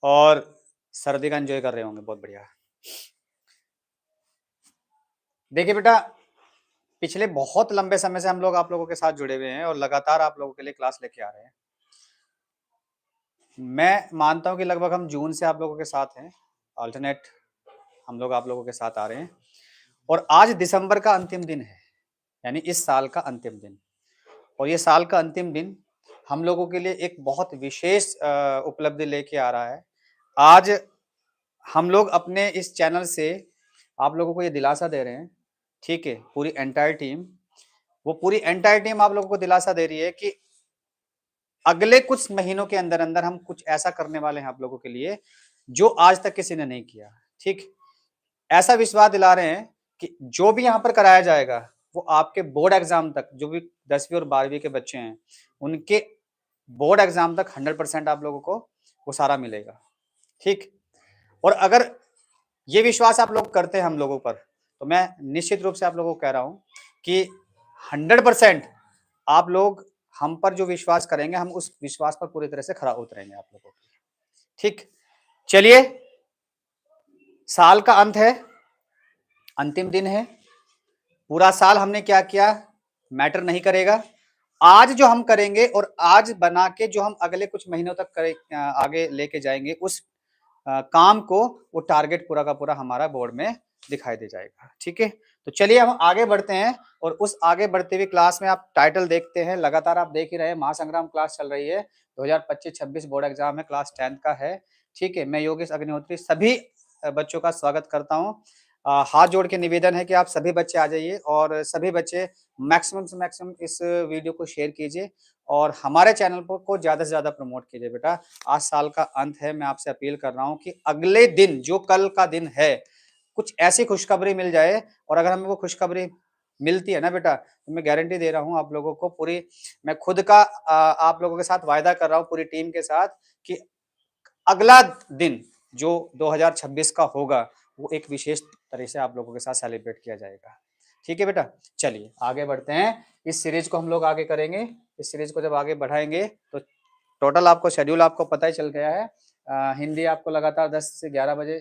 और सर्दी का एंजॉय कर रहे होंगे, बहुत बढ़िया। देखिए बेटा, पिछले बहुत लंबे समय से हम लोग आप लोगों के साथ जुड़े हुए हैं और लगातार आप लोगों के लिए क्लास लेके आ रहे हैं। मैं मानता हूं कि लगभग हम जून से आप लोगों के साथ हैं, अल्टरनेट हम लोग आप लोगों के साथ आ रहे हैं और आज दिसंबर का अंतिम दिन है, यानी इस साल का अंतिम दिन। और ये साल का अंतिम दिन हम लोगों के लिए एक बहुत विशेष उपलब्धि लेके आ रहा है। आज हम लोग अपने इस चैनल से आप लोगों को ये दिलासा दे रहे हैं, ठीक है, पूरी एंटायर टीम, वो पूरी एंटायर टीम आप लोगों को दिलासा दे रही है कि अगले कुछ महीनों के अंदर अंदर हम कुछ ऐसा करने वाले हैं आप लोगों के लिए जो आज तक किसी ने नहीं किया। ठीक, ऐसा विश्वास दिला रहे हैं कि जो भी यहाँ पर कराया जाएगा वो आपके बोर्ड एग्जाम तक, जो भी 10वीं और 12वीं के बच्चे हैं उनके बोर्ड एग्जाम तक 100% आप लोगों को वो सारा मिलेगा। ठीक, और अगर ये विश्वास आप लोग करते हैं हम लोगों पर, तो मैं निश्चित रूप से आप लोगों को कह रहा हूं कि 100% आप लोग हम पर जो विश्वास करेंगे, हम उस विश्वास पर पूरी तरह से खरा उतरेंगे आप लोगों को। ठीक, चलिए, साल का अंत है, अंतिम दिन है। पूरा साल हमने क्या किया मैटर नहीं करेगा। आज जो हम करेंगे और आज बना के जो हम अगले कुछ महीनों तक आगे लेके जाएंगे, उस काम को, वो टारगेट पूरा का पूरा हमारा बोर्ड में दिखाई दे जाएगा। ठीक है, तो चलिए हम आगे बढ़ते हैं और उस आगे बढ़ते हुए क्लास में आप टाइटल देखते हैं, लगातार आप देख ही रहे हैं, महासंग्राम क्लास चल रही है, 2025-26 बोर्ड एग्जाम है, क्लास 10th का है। ठीक है, मैं योगेश अग्निहोत्री सभी बच्चों का स्वागत करता हूं। हाथ जोड़ के निवेदन है कि आप सभी बच्चे आ जाइए और सभी बच्चे मैक्सिमम से मैक्सिमम इस वीडियो को शेयर कीजिए और हमारे चैनल को ज्यादा से ज्यादा प्रमोट कीजिए। बेटा, आज साल का अंत है, मैं आपसे अपील कर रहा हूं कि अगले दिन, जो कल का दिन है, कुछ ऐसी खुशखबरी मिल जाए, और अगर हमें वो खुशखबरी मिलती है ना बेटा, तो मैं गारंटी दे रहा हूं आप लोगों को, पूरी मैं खुद का आप लोगों के साथ वायदा कर रहा हूं पूरी टीम के साथ, कि अगला दिन जो 2026 का होगा वो एक विशेष तरह से आप लोगों के साथ सेलिब्रेट किया जाएगा। ठीक है बेटा, चलिए आगे बढ़ते हैं। इस सीरीज को हम लोग आगे करेंगे। इस सीरीज को जब आगे बढ़ाएंगे तो टोटल आपको शेड्यूल आपको पता ही चल गया है। हिंदी आपको लगातार 10 से 11 बजे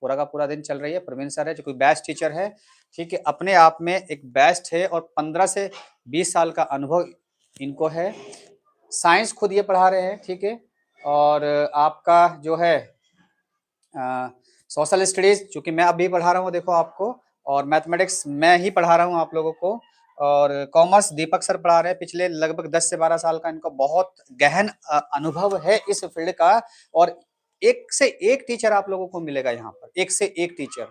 पूरा का पूरा दिन चल रही है। प्रवीण सर है जो कोई बेस्ट टीचर है, ठीक है, अपने आप में एक बेस्ट है और 15 से 20 साल का अनुभव इनको है। साइंस खुद ये पढ़ा रहे हैं, ठीक है, और आपका जो है सोशल स्टडीज चूंकि मैं अभी पढ़ा रहा हूँ देखो आपको, और मैथमेटिक्स मैं ही पढ़ा रहा हूँ आप लोगों को, और कॉमर्स दीपक सर पढ़ा रहे हैं। पिछले लगभग 10 से 12 साल का इनको बहुत गहन अनुभव है इस फील्ड का, और एक से एक टीचर आप लोगों को मिलेगा यहाँ पर, एक से एक टीचर।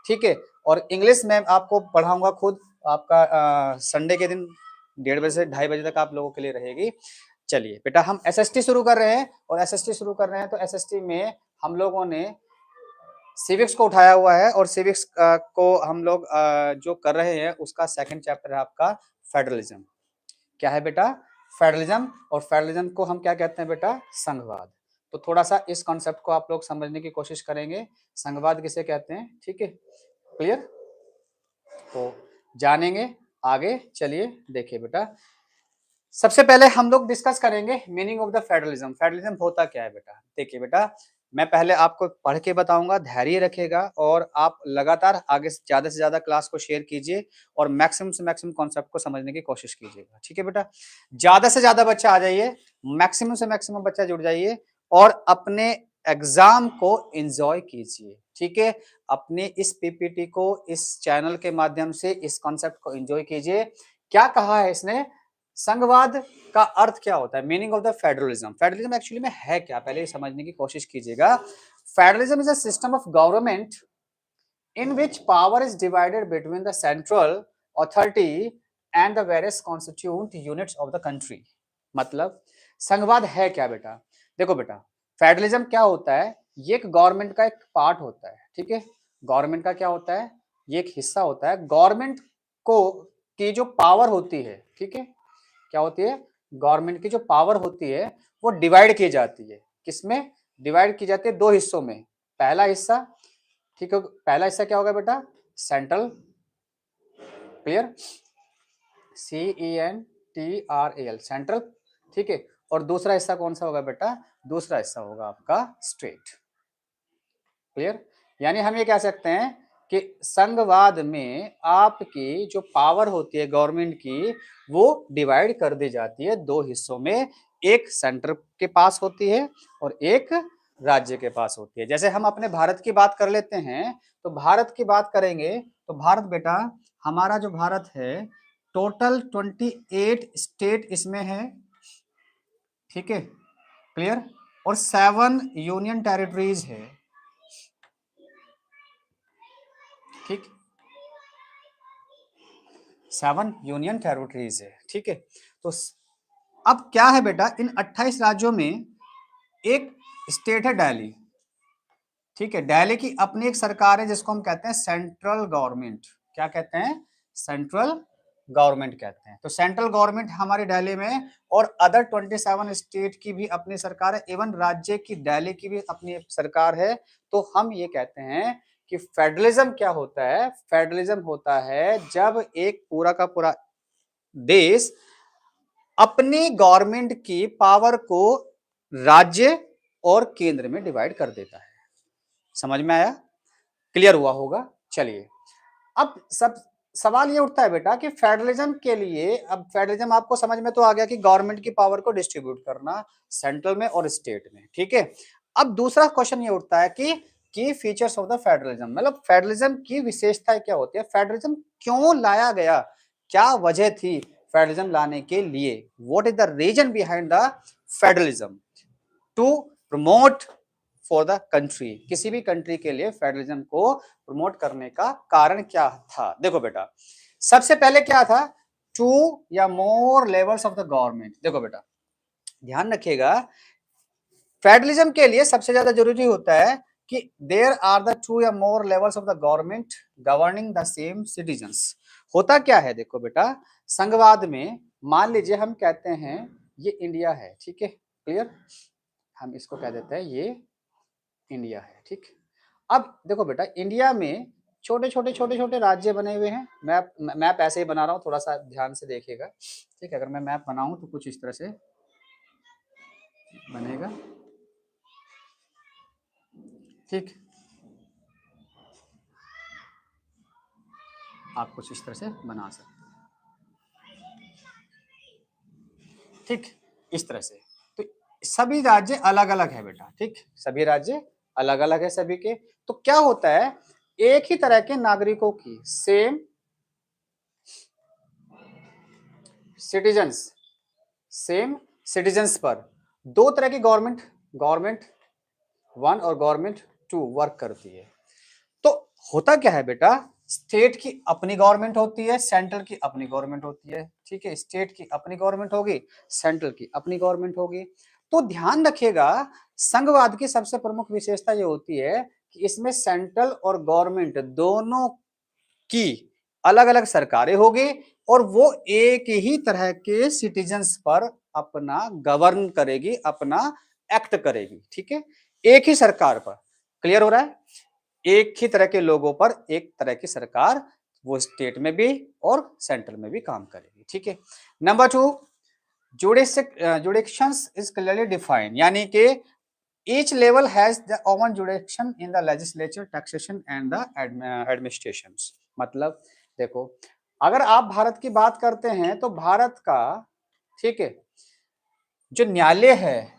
ठीक है, और इंग्लिश में आपको पढ़ाऊंगा खुद, आपका संडे के दिन 1:30 बजे से 2:30 बजे तक आप लोगों के लिए रहेगी। चलिए बेटा, हम एसएसटी शुरू कर रहे हैं, और एसएसटी शुरू कर रहे हैं तो एसएसटी में हम लोगों ने सिविक्स को उठाया हुआ है, और सिविक्स को हम लोग जो कर रहे हैं उसका सेकंड चैप्टर है आपका फेडरलिज्म। क्या है बेटा? फेडरलिज्म। और फेडरलिज्म को हम क्या कहते हैं बेटा? संघवाद। तो थोड़ा सा इस कॉन्सेप्ट को आप लोग समझने की कोशिश करेंगे, संघवाद किसे कहते हैं। ठीक है, क्लियर? तो जानेंगे आगे। चलिए देखिए बेटा, सबसे पहले हम लोग डिस्कस करेंगे meaning of the federalism. Federalism होता क्या है बेटा? देखिए बेटा, मैं पहले आपको पढ़ के बताऊंगा, धैर्य रखिएगा और आप लगातार आगे से ज्यादा क्लास को शेयर कीजिए और मैक्सिमम से मैक्सिमम कॉन्सेप्ट को समझने की कोशिश कीजिएगा। ठीक है बेटा, ज्यादा से ज्यादा बच्चा आ जाइए, मैक्सिमम से मैक्सिमम बच्चा जुड़ जाइए और अपने एग्जाम को एंजॉय कीजिए। ठीक है, अपने इस पीपीटी को, इस चैनल के माध्यम से इस कॉन्सेप्ट को एंजॉय कीजिए। क्या कहा है इसने? संघवाद का अर्थ क्या होता है? Meaning of the federalism. Federalism actually में है क्या, पहले समझने की कोशिश कीजिएगा। Federalism is a system of government in which power is divided between the central authority and the various constituent units of the country. मतलब संघवाद है क्या बेटा? देखो बेटा, फेडरलिज्म क्या होता है? ये एक गवर्नमेंट का एक पार्ट होता है। ठीक है, गवर्नमेंट का क्या होता है? ये एक हिस्सा होता है। गवर्नमेंट को की जो पावर होती है, ठीक है, क्या होती है? गवर्नमेंट की जो पावर होती है वो डिवाइड की जाती है। किसमें डिवाइड की जाती है? दो हिस्सों में। पहला हिस्सा, ठीक है, पहला हिस्सा क्या होगा बेटा? Central, clear, CENTRAL, central. ठीक है, और दूसरा हिस्सा कौन सा होगा बेटा? दूसरा हिस्सा होगा आपका स्टेट। क्लियर। यानी हम ये कह सकते हैं कि संघवाद में आपकी जो पावर होती है गवर्नमेंट की, वो डिवाइड कर दी जाती है दो हिस्सों में, एक सेंटर के पास होती है और एक राज्य के पास होती है। जैसे हम अपने भारत की बात कर लेते हैं, तो भारत की बात करेंगे तो भारत बेटा, हमारा जो भारत है, टोटल 28 स्टेट इसमें है, ठीक है, क्लियर, और 7 यूनियन टेरिटरीज है, ठीक, 7 यूनियन टेरिटरीज है, ठीक है। तो अब क्या है बेटा, इन 28 राज्यों में एक स्टेट है दिल्ली, ठीक है। दिल्ली की अपनी एक सरकार है जिसको हम कहते हैं सेंट्रल गवर्नमेंट। क्या कहते हैं? सेंट्रल गवर्नमेंट कहते हैं। तो सेंट्रल गवर्नमेंट हमारी दिल्ली में, और अदर 27 स्टेट की भी अपनी सरकार है, इवन राज्य की दिल्ली की भी अपनी सरकार है। तो हम ये कहते हैं कि फेडरलिज्म क्या होता है? फेडरलिज्म होता है जब एक पूरा का पूरा देश अपनी गवर्नमेंट की पावर को राज्य और केंद्र में डिवाइड कर देता है। समझ में आया? क्लियर हुआ होगा? चलिए, अब सब सवाल ये उठता है बेटा कि फेडरलिज्म के लिए, अब फेडरलिज्म आपको समझ में तो आ गया कि गवर्नमेंट की पावर को डिस्ट्रीब्यूट करना सेंट्रल में और स्टेट में, ठीक है। अब दूसरा क्वेश्चन ये उठता है कि की फीचर्स ऑफ द फेडरलिज्म, मतलब फेडरलिज्म की विशेषताएं क्या होती है, फेडरलिज्म क्यों लाया गया, क्या वजह थी फेडरलिज्म लाने के लिए, what is the reason behind the federalism to promote for the country. किसी भी कंट्री के लिए फेडरलिज्म को प्रमोट करने का कारण क्या था? देखो बेटा, सबसे पहले क्या था? टू या more levels of the government. देखो बेटा, ध्यान रखिएगा, फेडरलिज्म के लिए सबसे ज्यादा जरूरी होता है कि देयर आर द टू या more levels of the government governing the same citizens. होता क्या है? देखो बेटा, संघवाद में मान लीजिए हम कहते हैं ये इंडिया है, ठीक है, क्लियर, हम इसको कह देते हैं ये इंडिया है, ठीक। अब देखो बेटा, इंडिया में छोटे छोटे छोटे छोटे राज्य बने हुए हैं। मैप ऐसे ही बना रहा हूँ, थोड़ा सा ध्यान से देखिएगा, ठीक है। अगर मैं मैप बनाऊं तो कुछ इस तरह से बनेगा, ठीक, आप कुछ इस तरह से बना सकते हैं, ठीक, इस तरह से। तो सभी राज्य अलग अलग है बेटा, ठीक, सभी राज्य अलग अलग है सभी के। तो क्या होता है, एक ही तरह के नागरिकों की, सेम सिटीजन्स, सेम सिटीजन्स पर दो तरह की गवर्नमेंट, गवर्नमेंट वन और गवर्नमेंट टू वर्क करती है। तो होता क्या है बेटा, स्टेट की अपनी गवर्नमेंट होती है, सेंट्रल की अपनी गवर्नमेंट होती है, ठीक है। स्टेट की अपनी गवर्नमेंट होगी, सेंट्रल की अपनी गवर्नमेंट होगी। तो ध्यान रखिएगा, संघवाद की सबसे प्रमुख विशेषता ये होती है कि इसमें सेंट्रल और गवर्नमेंट दोनों की अलग अलग सरकारें होगी, और वो एक ही तरह के सिटीजन्स पर अपना गवर्न करेगी, अपना एक्ट करेगी, ठीक है, एक ही सरकार पर। क्लियर हो रहा है? एक ही तरह के लोगों पर एक तरह की सरकार, वो स्टेट में भी और सेंट्रल में भी काम करेगी, ठीक है। नंबर 2, जुडिक्शंस इज क्लियरली डिफाइंड, यानी कि each level has the own jurisdiction in the legislature, taxation and the administrations। मतलब देखो, अगर आप भारत की बात करते हैं तो भारत का, ठीक है, जो न्यायालय है,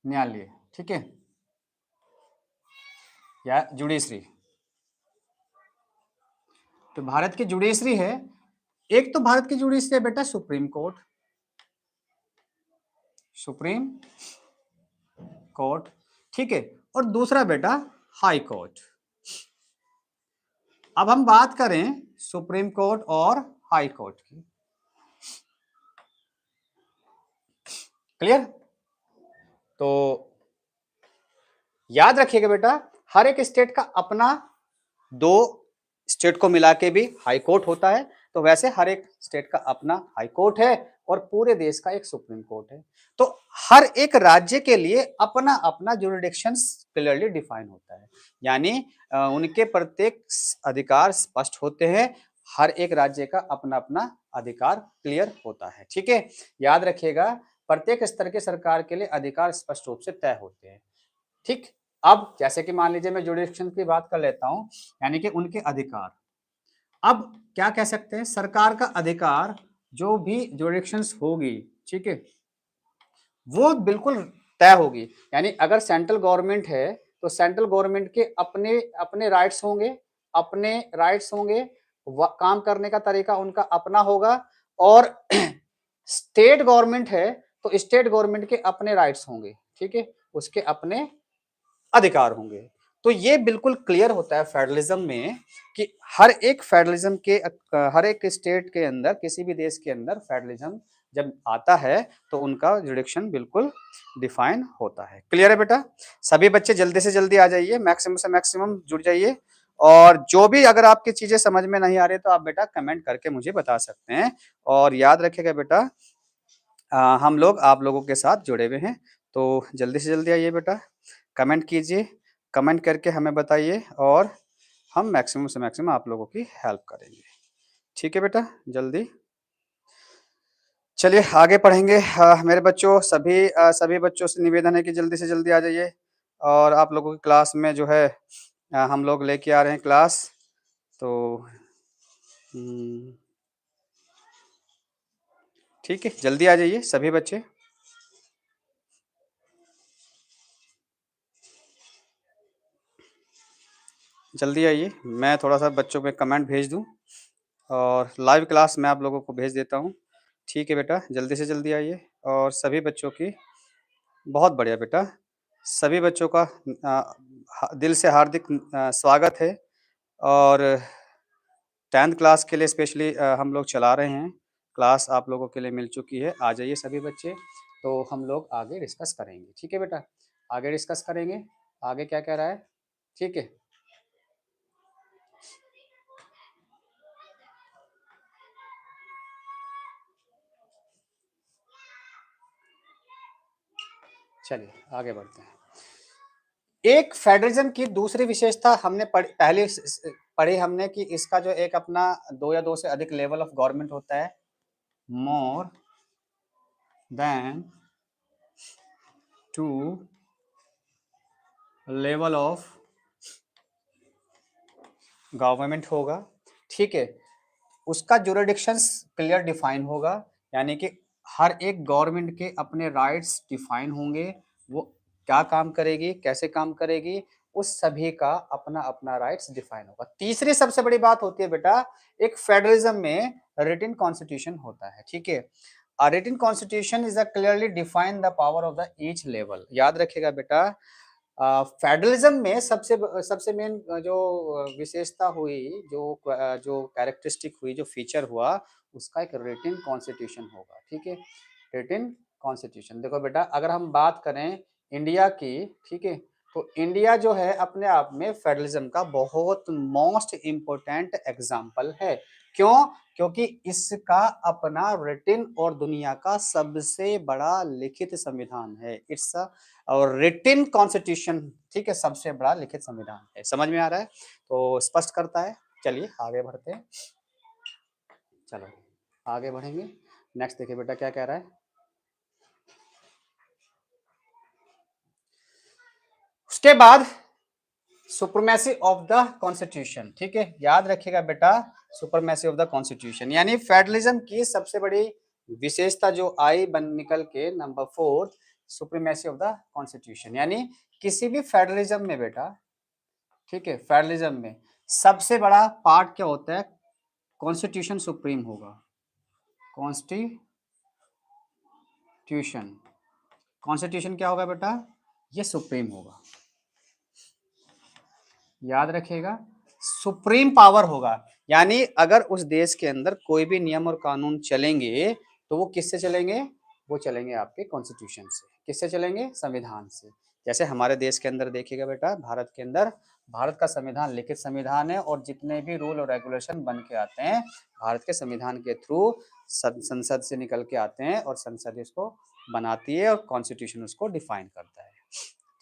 न्यायालय, ठीक है, या जुडिशरी, तो भारत की जुडिशरी है, एक तो भारत की जुडिशरी है बेटा सुप्रीम कोर्ट, सुप्रीम कोर्ट, ठीक है, और दूसरा बेटा हाई कोर्ट। अब हम बात करें सुप्रीम कोर्ट और हाई कोर्ट की, क्लियर। तो याद रखिएगा बेटा, हर एक स्टेट का अपना, दो स्टेट को मिला के भी हाई कोर्ट होता है, तो वैसे हर एक स्टेट का अपना हाई कोर्ट है और पूरे देश का एक सुप्रीम कोर्ट है। तो हर एक राज्य के लिए अपना अपना जुरिडिक्शन क्लियरली डिफाइन होता है, यानी उनके प्रत्येक अधिकार स्पष्ट होते हैं, हर एक राज्य का अपना अपना अधिकार क्लियर होता है, ठीक है। याद रखिएगा, प्रत्येक स्तर के सरकार के लिए अधिकार स्पष्ट रूप से तय होते हैं। ठीक, अब जैसे कि मान लीजिए मैं जुडिक्शन की बात कर लेता हूं, यानी कि उनके अधिकार। अब क्या कह सकते हैं, सरकार का अधिकार जो भी जुडिक्शंस होगी, ठीक है, वो बिल्कुल तय होगी। यानी अगर सेंट्रल गवर्नमेंट है तो सेंट्रल गवर्नमेंट के अपने अपने राइट्स होंगे, अपने राइट्स होंगे, काम करने का तरीका उनका अपना होगा। और स्टेट गवर्नमेंट है तो स्टेट गवर्नमेंट के अपने राइट्स होंगे, ठीक है, उसके अपने अधिकार होंगे। तो ये बिल्कुल क्लियर होता है फेडरलिज्म में कि हर एक स्टेट के अंदर, किसी भी देश के अंदर फेडरलिज्म जब आता है तो उनका जुडिक्शन बिल्कुल डिफाइन होता है। क्लियर है बेटा? सभी बच्चे जल्दी से जल्दी आ जाइए, मैक्सिमम से मैक्सिमम जुड़ जाइए। और जो भी अगर आपकी चीजें समझ में नहीं आ रही तो आप बेटा कमेंट करके मुझे बता सकते हैं। और याद रखिएगा बेटा, हम लोग आप लोगों के साथ जुड़े हुए हैं, तो जल्दी से जल्दी आइए बेटा, कमेंट कीजिए, कमेंट करके हमें बताइए और हम मैक्सिमम से मैक्सिमम आप लोगों की हेल्प करेंगे। ठीक है बेटा, जल्दी चलिए आगे पढ़ेंगे। मेरे बच्चों, सभी बच्चों से निवेदन है कि जल्दी से जल्दी आ जाइए। और आप लोगों की क्लास में जो है हम लोग लेके आ रहे हैं क्लास, तो ठीक है, जल्दी आ जाइए सभी बच्चे। जल्दी आइए, मैं थोड़ा सा बच्चों पे कमेंट भेज दूं और लाइव क्लास मैं आप लोगों को भेज देता हूं। ठीक है बेटा, जल्दी से जल्दी आइए। और सभी बच्चों की बहुत बढ़िया बेटा, सभी बच्चों का दिल से हार्दिक स्वागत है। और 10th क्लास के लिए स्पेशली हम लोग चला रहे हैं क्लास, आप लोगों के लिए मिल चुकी है। आ जाइए सभी बच्चे, तो हम लोग आगे डिस्कस करेंगे। ठीक है बेटा, आगे डिस्कस करेंगे, आगे क्या कह रहा है। ठीक है, चलिए आगे बढ़ते हैं। एक फेडरलिज्म की दूसरी विशेषता हमने पढ़ी हमने कि इसका जो एक अपना 2 या 2 से अधिक लेवल ऑफ गवर्नमेंट होता है, more than 2 level of government होगा। ठीक है, उसका जुरिडिक्शंस क्लियर डिफाइन होगा, यानी कि हर एक गवर्नमेंट के अपने राइट्स डिफाइन होंगे, वो क्या काम करेगी, कैसे काम करेगी, उस सभी का अपना अपना राइट्स डिफाइन होगा। तीसरी सबसे बड़ी बात होती है बेटा, एक फेडरलिज्म में रिटन कॉन्स्टिट्यूशन होता है। ठीक है, a written constitution is a clearly define the power of the each level। याद रखिएगा बेटा, फेडरलिज्म में सबसे सबसे मेन जो विशेषता हुई, जो कैरेक्टरिस्टिक हुई, जो फीचर हुआ, उसका एक रिटन कॉन्स्टिट्यूशन होगा। ठीक है, रिटन कॉन्स्टिट्यूशन। देखो बेटा, अगर हम बात करें इंडिया की, ठीक है, तो इंडिया जो है अपने आप में फेडरलिज्म का बहुत मोस्ट इम्पोर्टेंट एग्जाम्पल है। क्यों? क्योंकि इसका अपना रिटन और दुनिया का सबसे बड़ा लिखित संविधान है। इट्स और रिटन कॉन्स्टिट्यूशन, ठीक है, सबसे बड़ा लिखित संविधान है। समझ में आ रहा है? तो स्पष्ट करता है। चलिए आगे बढ़ते हैं, चलो आगे बढ़ेंगे। नेक्स्ट देखिए बेटा क्या कह रहा है। उसके बाद सुप्रीमेसी ऑफ द कॉन्स्टिट्यूशन। ठीक है, याद रखिएगा बेटा, सुप्रीमेसी ऑफ द कॉन्स्टिट्यूशन यानी फेडरलिज्म की सबसे बड़ी विशेषता जो आई बन निकल के number 4, supremacy of the constitution. यानी किसी भी फेडरलिज्म में बेटा, ठीक है, फेडरलिज्म में सबसे बड़ा पार्ट क्या होता है, कॉन्स्टिट्यूशन सुप्रीम होगा। कॉन्स्टिट्यूशन, कॉन्स्टिट्यूशन क्या होगा बेटा, ये सुप्रीम होगा। याद रखिएगा, सुप्रीम पावर होगा। यानी अगर उस देश के अंदर कोई भी नियम और कानून चलेंगे तो वो किससे चलेंगे, वो चलेंगे आपके कॉन्स्टिट्यूशन से। किससे चलेंगे, संविधान से। जैसे हमारे देश के अंदर देखिएगा बेटा, भारत के अंदर भारत का संविधान लिखित संविधान है, और जितने भी रूल और रेगुलेशन बन के आते हैं भारत के संविधान के थ्रू संसद से निकल के आते हैं, और संसद इसको बनाती है और कॉन्स्टिट्यूशन उसको डिफाइन करता है।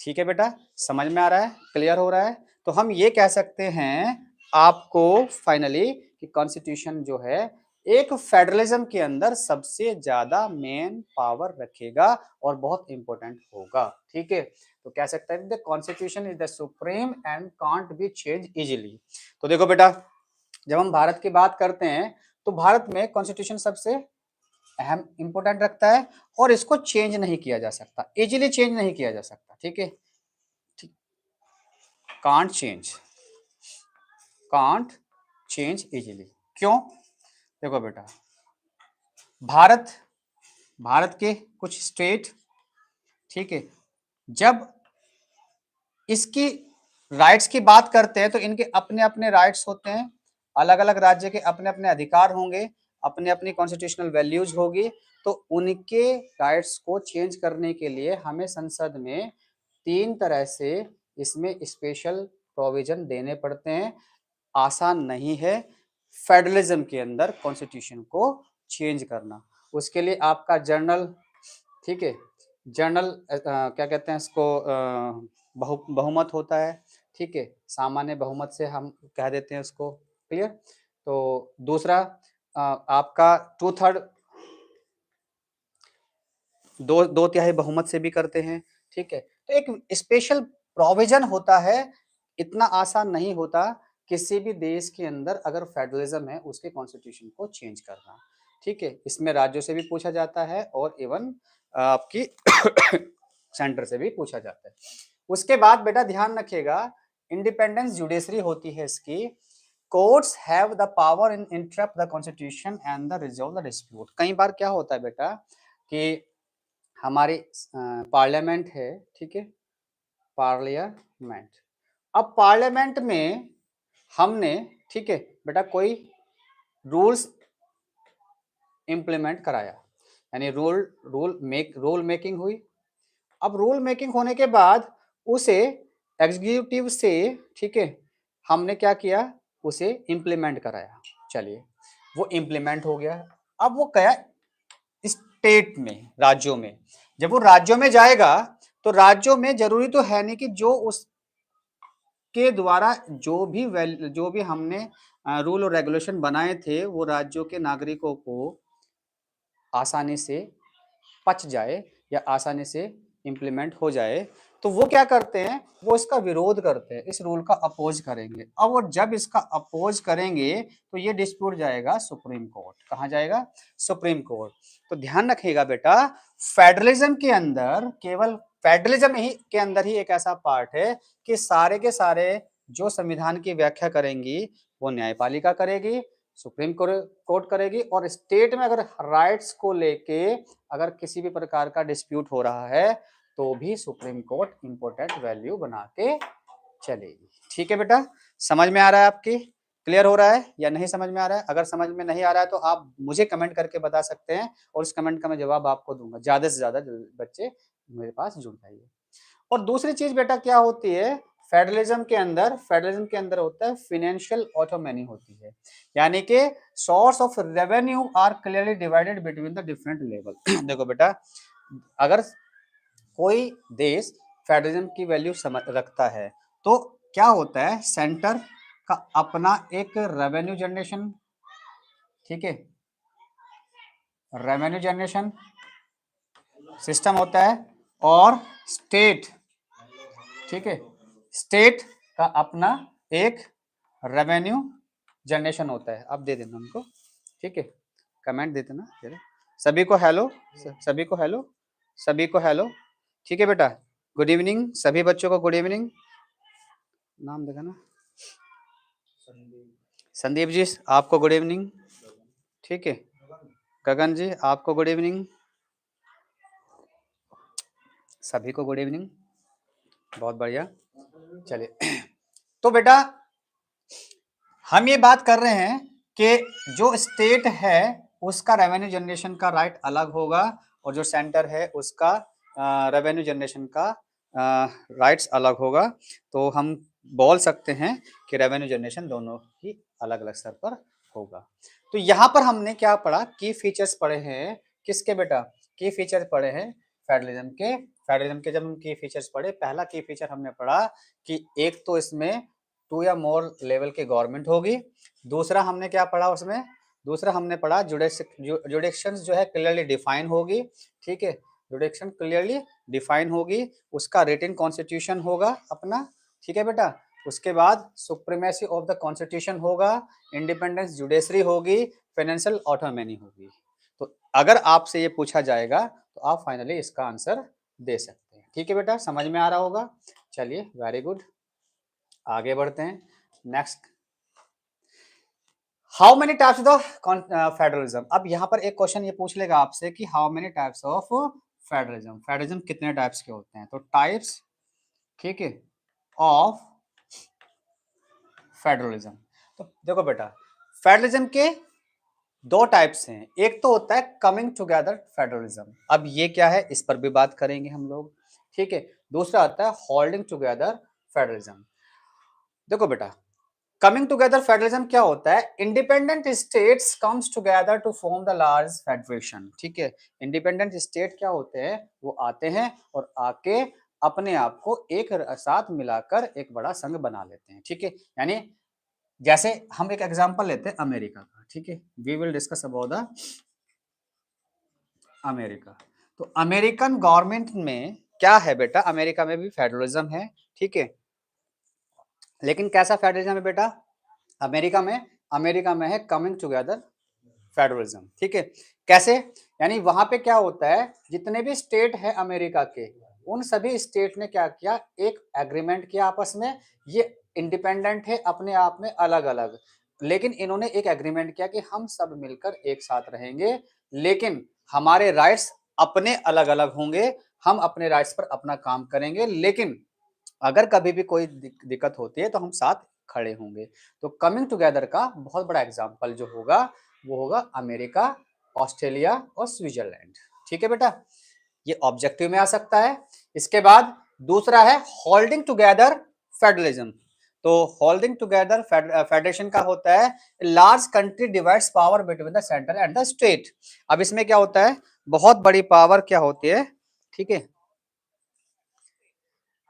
ठीक है बेटा, समझ में आ रहा है, क्लियर हो रहा है? तो हम ये कह सकते हैं आपको फाइनली कि कॉन्स्टिट्यूशन जो है एक फेडरलिज्म के अंदर सबसे ज्यादा मेन पावर रखेगा और बहुत इंपॉर्टेंट होगा। ठीक है, तो कह सकते हैं the constitution is the supreme and can't be change easily. तो देखो बेटा, जब हम भारत की बात करते हैं तो भारत में कॉन्स्टिट्यूशन सबसे अहम इंपॉर्टेंट रखता है और इसको चेंज नहीं किया जा सकता, इजीली चेंज नहीं किया जा सकता। ठीक है, can't change, can't change easily. क्यों? देखो बेटा, भारत भारत के कुछ स्टेट, ठीक है, जब इसकी राइट्स की बात करते हैं तो इनके अपने अपने राइट्स होते हैं, अलग अलग राज्य के अपने अपने अधिकार होंगे, अपने अपनी कॉन्स्टिट्यूशनल वैल्यूज होगी। तो उनके राइट्स को चेंज करने के लिए हमें संसद में 3 तरह से इसमें स्पेशल प्रोविजन देने पड़ते हैं। आसान नहीं है फेडरलिज्म के अंदर कॉन्स्टिट्यूशन को चेंज करना। उसके लिए आपका जर्नल, ठीक है, जर्नल क्या कहते हैं इसको, बहुमत होता है। ठीक है, सामान्य बहुमत से हम कह देते हैं उसको। क्लियर? तो दूसरा आपका 2/3, दो तिहाई बहुमत से भी करते हैं। ठीक है, तो एक स्पेशल प्रोविजन होता है। इतना आसान नहीं होता किसी भी देश के अंदर अगर फेडरलिज्म है उसके कॉन्स्टिट्यूशन को चेंज करना। ठीक है, इसमें राज्यों से भी पूछा जाता है और इवन आपकी सेंटर से भी पूछा जाता है। उसके बाद बेटा ध्यान रखिएगा, इंडिपेंडेंस जुडिशरी होती है इसकी। Courts have the power in interrupt the constitution and the resolve the dispute. कई बार क्या होता है बेटा कि हमारी पार्लियामेंट है, ठीक है, पार्लियामेंट। अब पार्लियामेंट में हमने, ठीक है बेटा, कोई रूल्स इंप्लीमेंट कराया, यानी रूल मेकिंग हुई। अब रूल मेकिंग होने के बाद उसे एग्जीक्यूटिव से, ठीक है, हमने क्या किया, उसे इंप्लीमेंट कराया। चलिए, वो इंप्लीमेंट हो गया। अब वो गया स्टेट में, राज्यों में। जब वो राज्यों में जाएगा तो राज्यों में जरूरी तो है नहीं कि जो उसके द्वारा जो भी हमने रूल और रेगुलेशन बनाए थे वो राज्यों के नागरिकों को आसानी से पच जाए या आसानी से इंप्लीमेंट हो जाए। तो वो क्या करते हैं, वो इसका विरोध करते हैं, इस रूल का अपोज करेंगे। अब वो जब इसका अपोज करेंगे तो ये डिस्प्यूट जाएगा सुप्रीम कोर्ट। कहाँ जाएगा? Supreme court. तो ध्यान रखिएगा बेटा, फेडरलिज्म के अंदर, केवल फेडरलिज्म ही के अंदर ही एक ऐसा पार्ट है कि सारे के सारे जो संविधान की व्याख्या करेंगी वो न्यायपालिका करेगी, सुप्रीम कोर्ट करेगी। और स्टेट में अगर राइट्स को लेके अगर किसी भी प्रकार का डिस्प्यूट हो रहा है तो भी सुप्रीम कोर्ट इंपॉर्टेंट वैल्यू बना के चलेगी। ठीक है बेटा, समझ में आ रहा है आपकी? क्लियर हो रहा है या नहीं समझ में आ रहा है? अगर समझ में नहीं आ रहा है तो आप मुझे कमेंट करके बता सकते हैं और उस कमेंट का मैं जवाब आपको दूंगा। ज्यादा से ज्यादा बच्चे मेरे पास जुड़ जाइए। और दूसरी चीज बेटा क्या होती है, फेडरलिज्म के अंदर होता है फाइनेंशियल ऑटोनॉमी होती है, यानी कि source of revenue are clearly divided between the different level. देखो बेटा, अगर कोई देश फेडरलिज्म की वैल्यू रखता है तो क्या होता है, सेंटर का अपना एक रेवेन्यू जनरेशन, ठीक है, रेवेन्यू जनरेशन सिस्टम होता है, और स्टेट, ठीक है, स्टेट का अपना एक रेवेन्यू जनरेशन होता है। अब दे देना उनको, ठीक है, कमेंट दे देना सभी को हेलो, सभी को हेलो, सभी को हेलो। ठीक है बेटा, गुड इवनिंग सभी बच्चों को, गुड इवनिंग। नाम देखा ना, संदीप जी आपको गुड इवनिंग, ठीक है, गगन जी आपको गुड इवनिंग, सभी को गुड इवनिंग, बहुत बढ़िया। चलिए, तो बेटा हम ये बात कर रहे हैं कि जो स्टेट है उसका रेवेन्यू जनरेशन का राइट अलग होगा और जो सेंटर है उसका रेवेन्यू जनरेशन का राइट्स अलग होगा। तो हम बोल सकते हैं कि रेवेन्यू जनरेशन दोनों ही अलग अलग स्तर पर होगा। तो यहाँ पर हमने क्या पढ़ा, की फीचर्स पढ़े हैं किसके बेटा, की फीचर्स पढ़े हैं फेडरलिज्म के जब हम की फीचर्स पढ़े, पहला की फीचर हमने पढ़ा कि एक तो इसमें 2 या मोर लेवल की गवर्नमेंट होगी। दूसरा हमने क्या पढ़ा उसमें, दूसरा हमने पढ़ा जुडिक्शंस जो है क्लियरली डिफाइन होगी, ठीक है, जुडिक्शन क्लियरली डिफाइन होगी, उसका रिटन कॉन्स्टिट्यूशन होगा अपना, ठीक है बेटा। उसके बाद सुप्रीमेसी ऑफ द कॉन्स्टिट्यूशन होगा, इंडिपेंडेंस जुडिशरी होगी, फाइनेंशियल ऑटोनॉमी होगी। तो अगर आपसे ये पूछा जाएगा तो आप फाइनली इसका आंसर दे सकते हैं, ठीक है बेटा, समझ में आ रहा होगा। चलिए वेरी गुड, आगे बढ़ते हैं। Next, how many types of federalism. अब यहाँ पर एक क्वेश्चन ये पूछ लेगा आपसे कि how many types of federalism, federalism कितने टाइप्स के होते हैं। तो टाइप्स, ठीक है, ऑफ फेडरलिज्म। तो देखो बेटा, फेडरलिज्म के दो टाइप्स हैं, एक तो होता है कमिंग टुगेदर फेडरलिज्म, अब ये क्या है इस पर भी बात करेंगे हम लोग, ठीक है। दूसरा आता है होल्डिंग टुगेदर फेडरलिज्म। देखो बेटा, कमिंग टुगेदर फेडरलिज्म क्या होता है, independent states comes together to form the large federation, ठीक है। इंडिपेंडेंट स्टेट क्या होते हैं, वो आते हैं और आके अपने आप को एक साथ मिलाकर एक बड़ा संघ बना लेते हैं, ठीक है। यानी जैसे हम एक एग्जांपल लेते हैं अमेरिका का, ठीक है, we will discuss about the America. तो अमेरिकन गवर्नमेंट में क्या है बेटा, अमेरिका में भी फेडरलिज्म है, ठीक है, लेकिन कैसा फेडरलिज्म है बेटा, अमेरिका में है कमिंग टुगेदर फेडरलिज्म, ठीक है। कैसे, यानी वहां पे क्या होता है, जितने भी स्टेट है अमेरिका के, उन सभी स्टेट ने क्या किया, एक एग्रीमेंट किया आपस में, ये इंडिपेंडेंट है अपने आप में अलग अलग, लेकिन इन्होंने एक एग्रीमेंट किया कि हम सब मिलकर एक साथ रहेंगे, लेकिन हमारे राइट्स अपने अलग अलग होंगे, हम अपने राइट्स पर अपना काम करेंगे, लेकिन अगर कभी भी कोई दिक्कत होती है तो हम साथ खड़े होंगे। तो कमिंग टुगेदर का बहुत बड़ा एग्जांपल जो होगा वो होगा अमेरिका, ऑस्ट्रेलिया और स्विट्जरलैंड, ठीक है बेटा, ये ऑब्जेक्टिव में आ सकता है। इसके बाद दूसरा है होल्डिंग टुगेदर फेडरलिज्म। तो होल्डिंग टुगेदर फेडरेशन का होता है large country divides power between the centre and the state. अब इसमें क्या होता है, बहुत बड़ी पावर क्या होती है, ठीक है।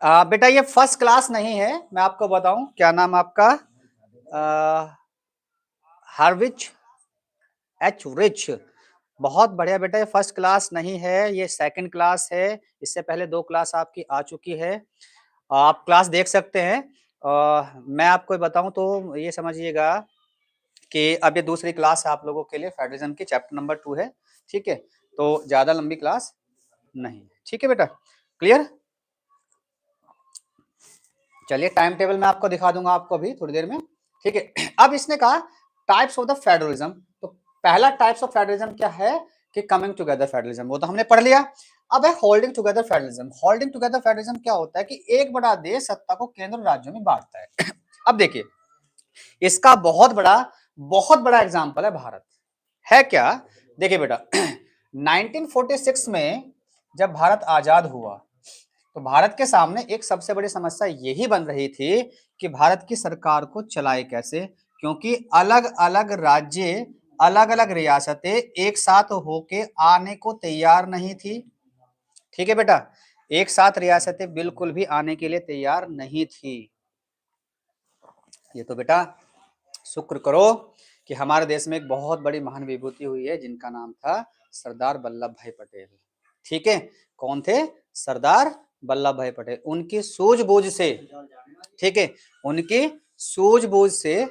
बेटा ये फर्स्ट क्लास नहीं है, मैं आपको बताऊं, क्या नाम आपका, हार्विच एच रिच, बहुत बढ़िया बेटा, ये फर्स्ट क्लास नहीं है, ये सेकंड क्लास है, इससे पहले 2 क्लास आपकी आ चुकी है, आप क्लास देख सकते हैं। मैं आपको बताऊं तो ये समझिएगा कि अब ये दूसरी क्लास है आप लोगों के लिए, फेडरलिज्म की चैप्टर नंबर 2 है, ठीक है, तो ज्यादा लंबी क्लास नहीं, ठीक है बेटा, क्लियर। चलिए टाइम टेबल मैं आपको दिखा दूंगा आपको अभी थोड़ी देर में, ठीक है। अब इसने कहा टाइप्स ऑफ द फेडरलिज्म, तो पहला टाइप्स ऑफ फेडरलिज्म क्या है कि कमिंग टुगेदर फेडरलिज्म, वो तो हमने पढ़ लिया। अब है holding together federalism. Holding together federalism क्या होता है कि एक बड़ा देश सत्ता को केंद्र और राज्यों में बांटता है। अब देखिए, इसका बहुत बड़ा एग्जाम्पल है भारत, है क्या, देखिए बेटा, 1946 में जब भारत आजाद हुआ तो भारत के सामने एक सबसे बड़ी समस्या यही बन रही थी कि भारत की सरकार को चलाए कैसे, क्योंकि अलग अलग राज्य, अलग अलग रियासतें एक साथ होके आने को तैयार नहीं थी, ठीक है बेटा, एक साथ रियासतें बिल्कुल भी आने के लिए तैयार नहीं थी। ये तो बेटा शुक्र करो कि हमारे देश में एक बहुत बड़ी महान विभूति हुई है जिनका नाम था सरदार वल्लभ भाई पटेल, ठीक है, कौन थे, सरदार वल्लभ भाई पटेल। उनकी सूझबूझ से, ठीक है, उनकी सूझबूझ से,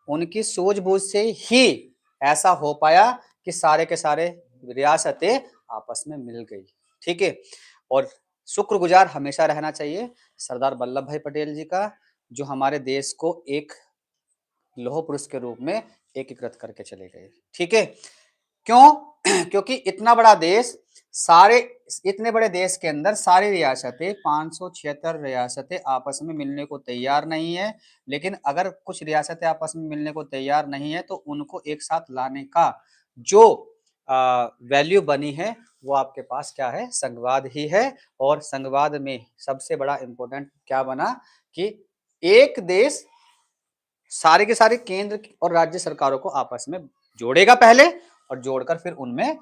उनकी सूझबूझ से ही ऐसा हो पाया कि सारे के सारे रियासतें आपस में मिल गई, ठीक है। और शुक्रगुजार हमेशा रहना चाहिए सरदार वल्लभ भाई पटेल जी का, जो हमारे देश को एक लौह पुरुष के रूप में एकीकृत करके चले गए, ठीक है। क्यों, क्योंकि इतना बड़ा देश, सारे इतने बड़े देश के अंदर सारी रियासतें, 576 रियासतें आपस में मिलने को तैयार नहीं है, लेकिन अगर कुछ रियासतें आपस में मिलने को तैयार नहीं है तो उनको एक साथ लाने का जो वैल्यू बनी है वो आपके पास क्या है, संघवाद ही है। और संघवाद में सबसे बड़ा इंपॉर्टेंट क्या बना कि एक देश सारे के सारे केंद्र और राज्य सरकारों को आपस में जोड़ेगा पहले, और जोड़कर फिर उनमें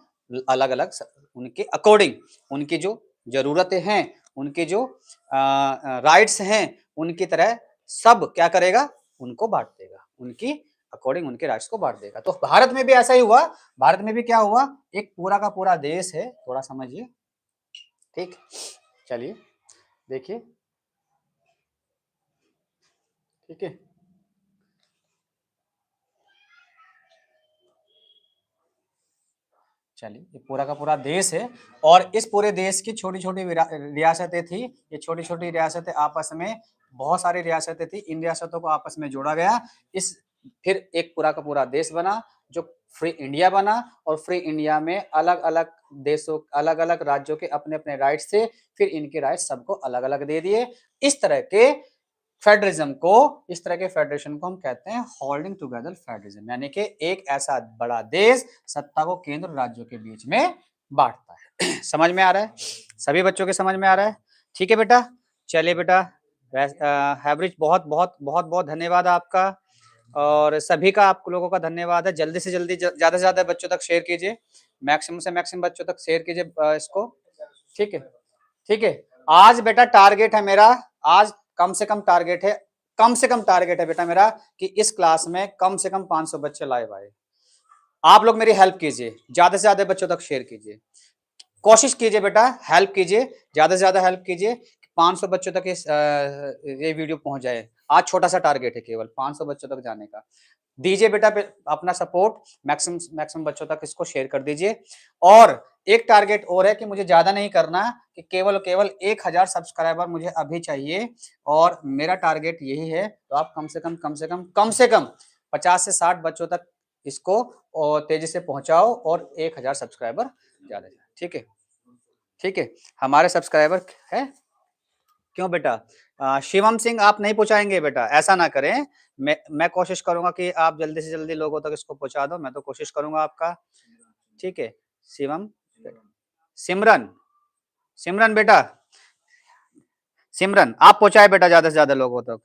अलग अलग उनके अकॉर्डिंग, उनकी जो जरूरतें हैं, उनके जो राइट्स हैं, उनकी तरह सब क्या करेगा, उनको बांट देगा, उनकी अकॉर्डिंग उनके राइट्स को बांट देगा। तो भारत में भी ऐसा ही हुआ। भारत में भी क्या हुआ, एक पूरा का पूरा देश है, थोड़ा समझिए, ठीक। चलिए देखिए, ठीक है, चलिए ये पूरा का पूरा देश है और इस पूरे देश की छोटी छोटी रियासतें थी। ये छोटी छोटी रियासतें आपस में, बहुत सारी रियासतें थी, इन रियासतों को आपस में जोड़ा गया। इस फिर एक पूरा का पूरा देश बना जो फ्री इंडिया बना। और फ्री इंडिया में अलग अलग देशों, अलग अलग राज्यों के अपने अपने राइट्स थे, फिर इनके राइट्स सबको अलग अलग दे दिए। इस तरह के फेडरलिज्म को, इस तरह के फेडरेशन को हम कहते हैं होल्डिंग टुगेदर फेडरलिज्म, यानी कि एक ऐसा बड़ा देश सत्ता को केंद्र राज्यों के बीच में बांटता है। समझ में आ रहा है, सभी बच्चों के समझ में आ रहा है, ठीक है बेटा। चलिए बेटा, हैवरिज बहुत बहुत बहुत बहुत धन्यवाद आपका, और सभी का आप लोगों का धन्यवाद है। जल्दी से जल्दी ज्यादा से ज्यादा बच्चों तक शेयर कीजिए, मैक्सिमम से मैक्सिमम बच्चों तक शेयर कीजिए इसको, ठीक है, ठीक है। आज बेटा टारगेट है मेरा, आज कम से कम टारगेट है, कम से कम टारगेट है बेटा मेरा कि इस क्लास में कम से कम 500 बच्चे लाइव आए। आप लोग मेरी हेल्प कीजिए, ज्यादा से ज्यादा बच्चों तक शेयर कीजिए, कोशिश कीजिए बेटा, हेल्प कीजिए, ज्यादा से ज्यादा हेल्प कीजिए, 500 बच्चों तक ये वीडियो पहुंच जाए। आज छोटा सा टारगेट है, केवल 500 बच्चों तक जाने का। दीजिए बेटा अपना सपोर्ट, मैक्सिमम मैक्सिमम बच्चों तक इसको शेयर कर दीजिए। और एक टारगेट और है कि मुझे ज्यादा नहीं करना, कि केवल केवल 1000 सब्सक्राइबर मुझे अभी चाहिए, और मेरा टारगेट यही है। तो आप कम से कम 50 से 60 बच्चों तक इसको और तेजी से पहुंचाओ, और 1000 सब्सक्राइबर ज्यादा, ठीक है, ठीक है। हमारे सब्सक्राइबर है, क्यों बेटा शिवम सिंह आप नहीं पहुंचाएंगे बेटा, ऐसा ना करें। मैं कोशिश करूंगा कि आप जल्दी से जल्दी लोगों तक इसको पहुंचा दो, मैं तो कोशिश करूंगा आपका, ठीक है। शिवम, सिमरन, सिमरन बेटा, सिमरन आप पहुंचाए बेटा ज्यादा से ज्यादा लोगों तक,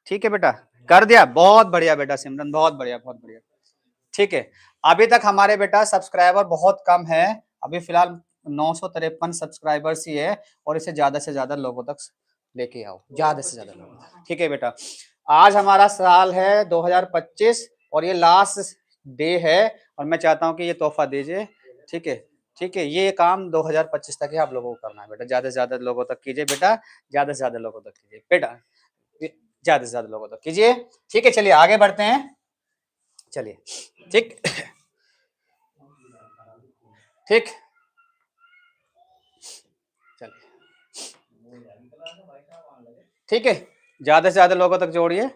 ठीक है बेटा, कर दिया, बहुत बढ़िया बेटा सिमरन, बहुत बढ़िया, बहुत बढ़िया, ठीक है। अभी तक हमारे बेटा सब्सक्राइबर बहुत कम है, अभी फिलहाल 953 सब्सक्राइबर्स ही है, और इसे ज्यादा से ज्यादा लोगों तक लेके आओ, ज्यादा से ज्यादा लोगों तक, ठीक है बेटा। आज हमारा साल है 2025 और ये लास्ट डे है, और मैं चाहता हूं कि ये तोहफा दीजिए, ठीक है, ठीक है। ये काम 2025 तक ही आप लोगों को करना है बेटा, ज्यादा से ज्यादा लोगों तक कीजिए बेटा, ज्यादा से ज्यादा लोगों तक कीजिए बेटा, ज्यादा से ज्यादा लोगों तक कीजिए, ठीक है। चलिए आगे बढ़ते हैं, चलिए, ठीक, ठीक, चलिए, ठीक है, ज्यादा से ज्यादा लोगों तक जोड़िए,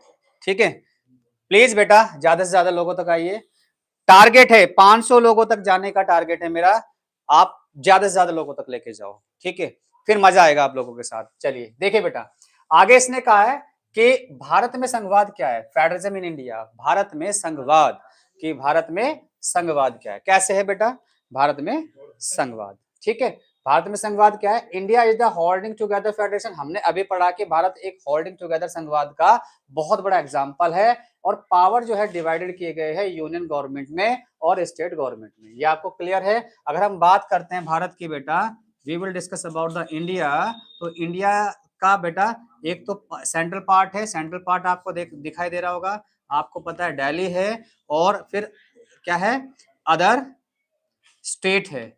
ठीक है, प्लीज बेटा ज्यादा से ज्यादा लोगों तक आइए। टारगेट है 500 लोगों तक जाने का टारगेट है मेरा, आप ज्यादा से ज्यादा लोगों तक लेके जाओ, ठीक है, फिर मजा आएगा आप लोगों के साथ। चलिए देखिए बेटा, आगे इसने कहा है कि भारत में संघवाद क्या है, फेडरलिज्म इन इंडिया, भारत में संघवाद, कि भारत में संघवाद क्या है, कैसे है बेटा भारत में संघवाद, ठीक है। भारत में संघवाद क्या है, India is the holding together federation, हमने अभी पढ़ा कि भारत एक होल्डिंग टुगेदर संघवाद का बहुत बड़ा एग्जाम्पल है, और पावर जो है डिवाइडेड किए गए हैं यूनियन गवर्नमेंट में और स्टेट गवर्नमेंट में, ये आपको क्लियर है। अगर हम बात करते हैं भारत की बेटा, we will discuss about the India, तो इंडिया का बेटा एक तो सेंट्रल पार्ट है, सेंट्रल पार्ट आपको दिखाई दे रहा होगा, आपको पता है दिल्ली है, और फिर क्या है, अदर स्टेट है,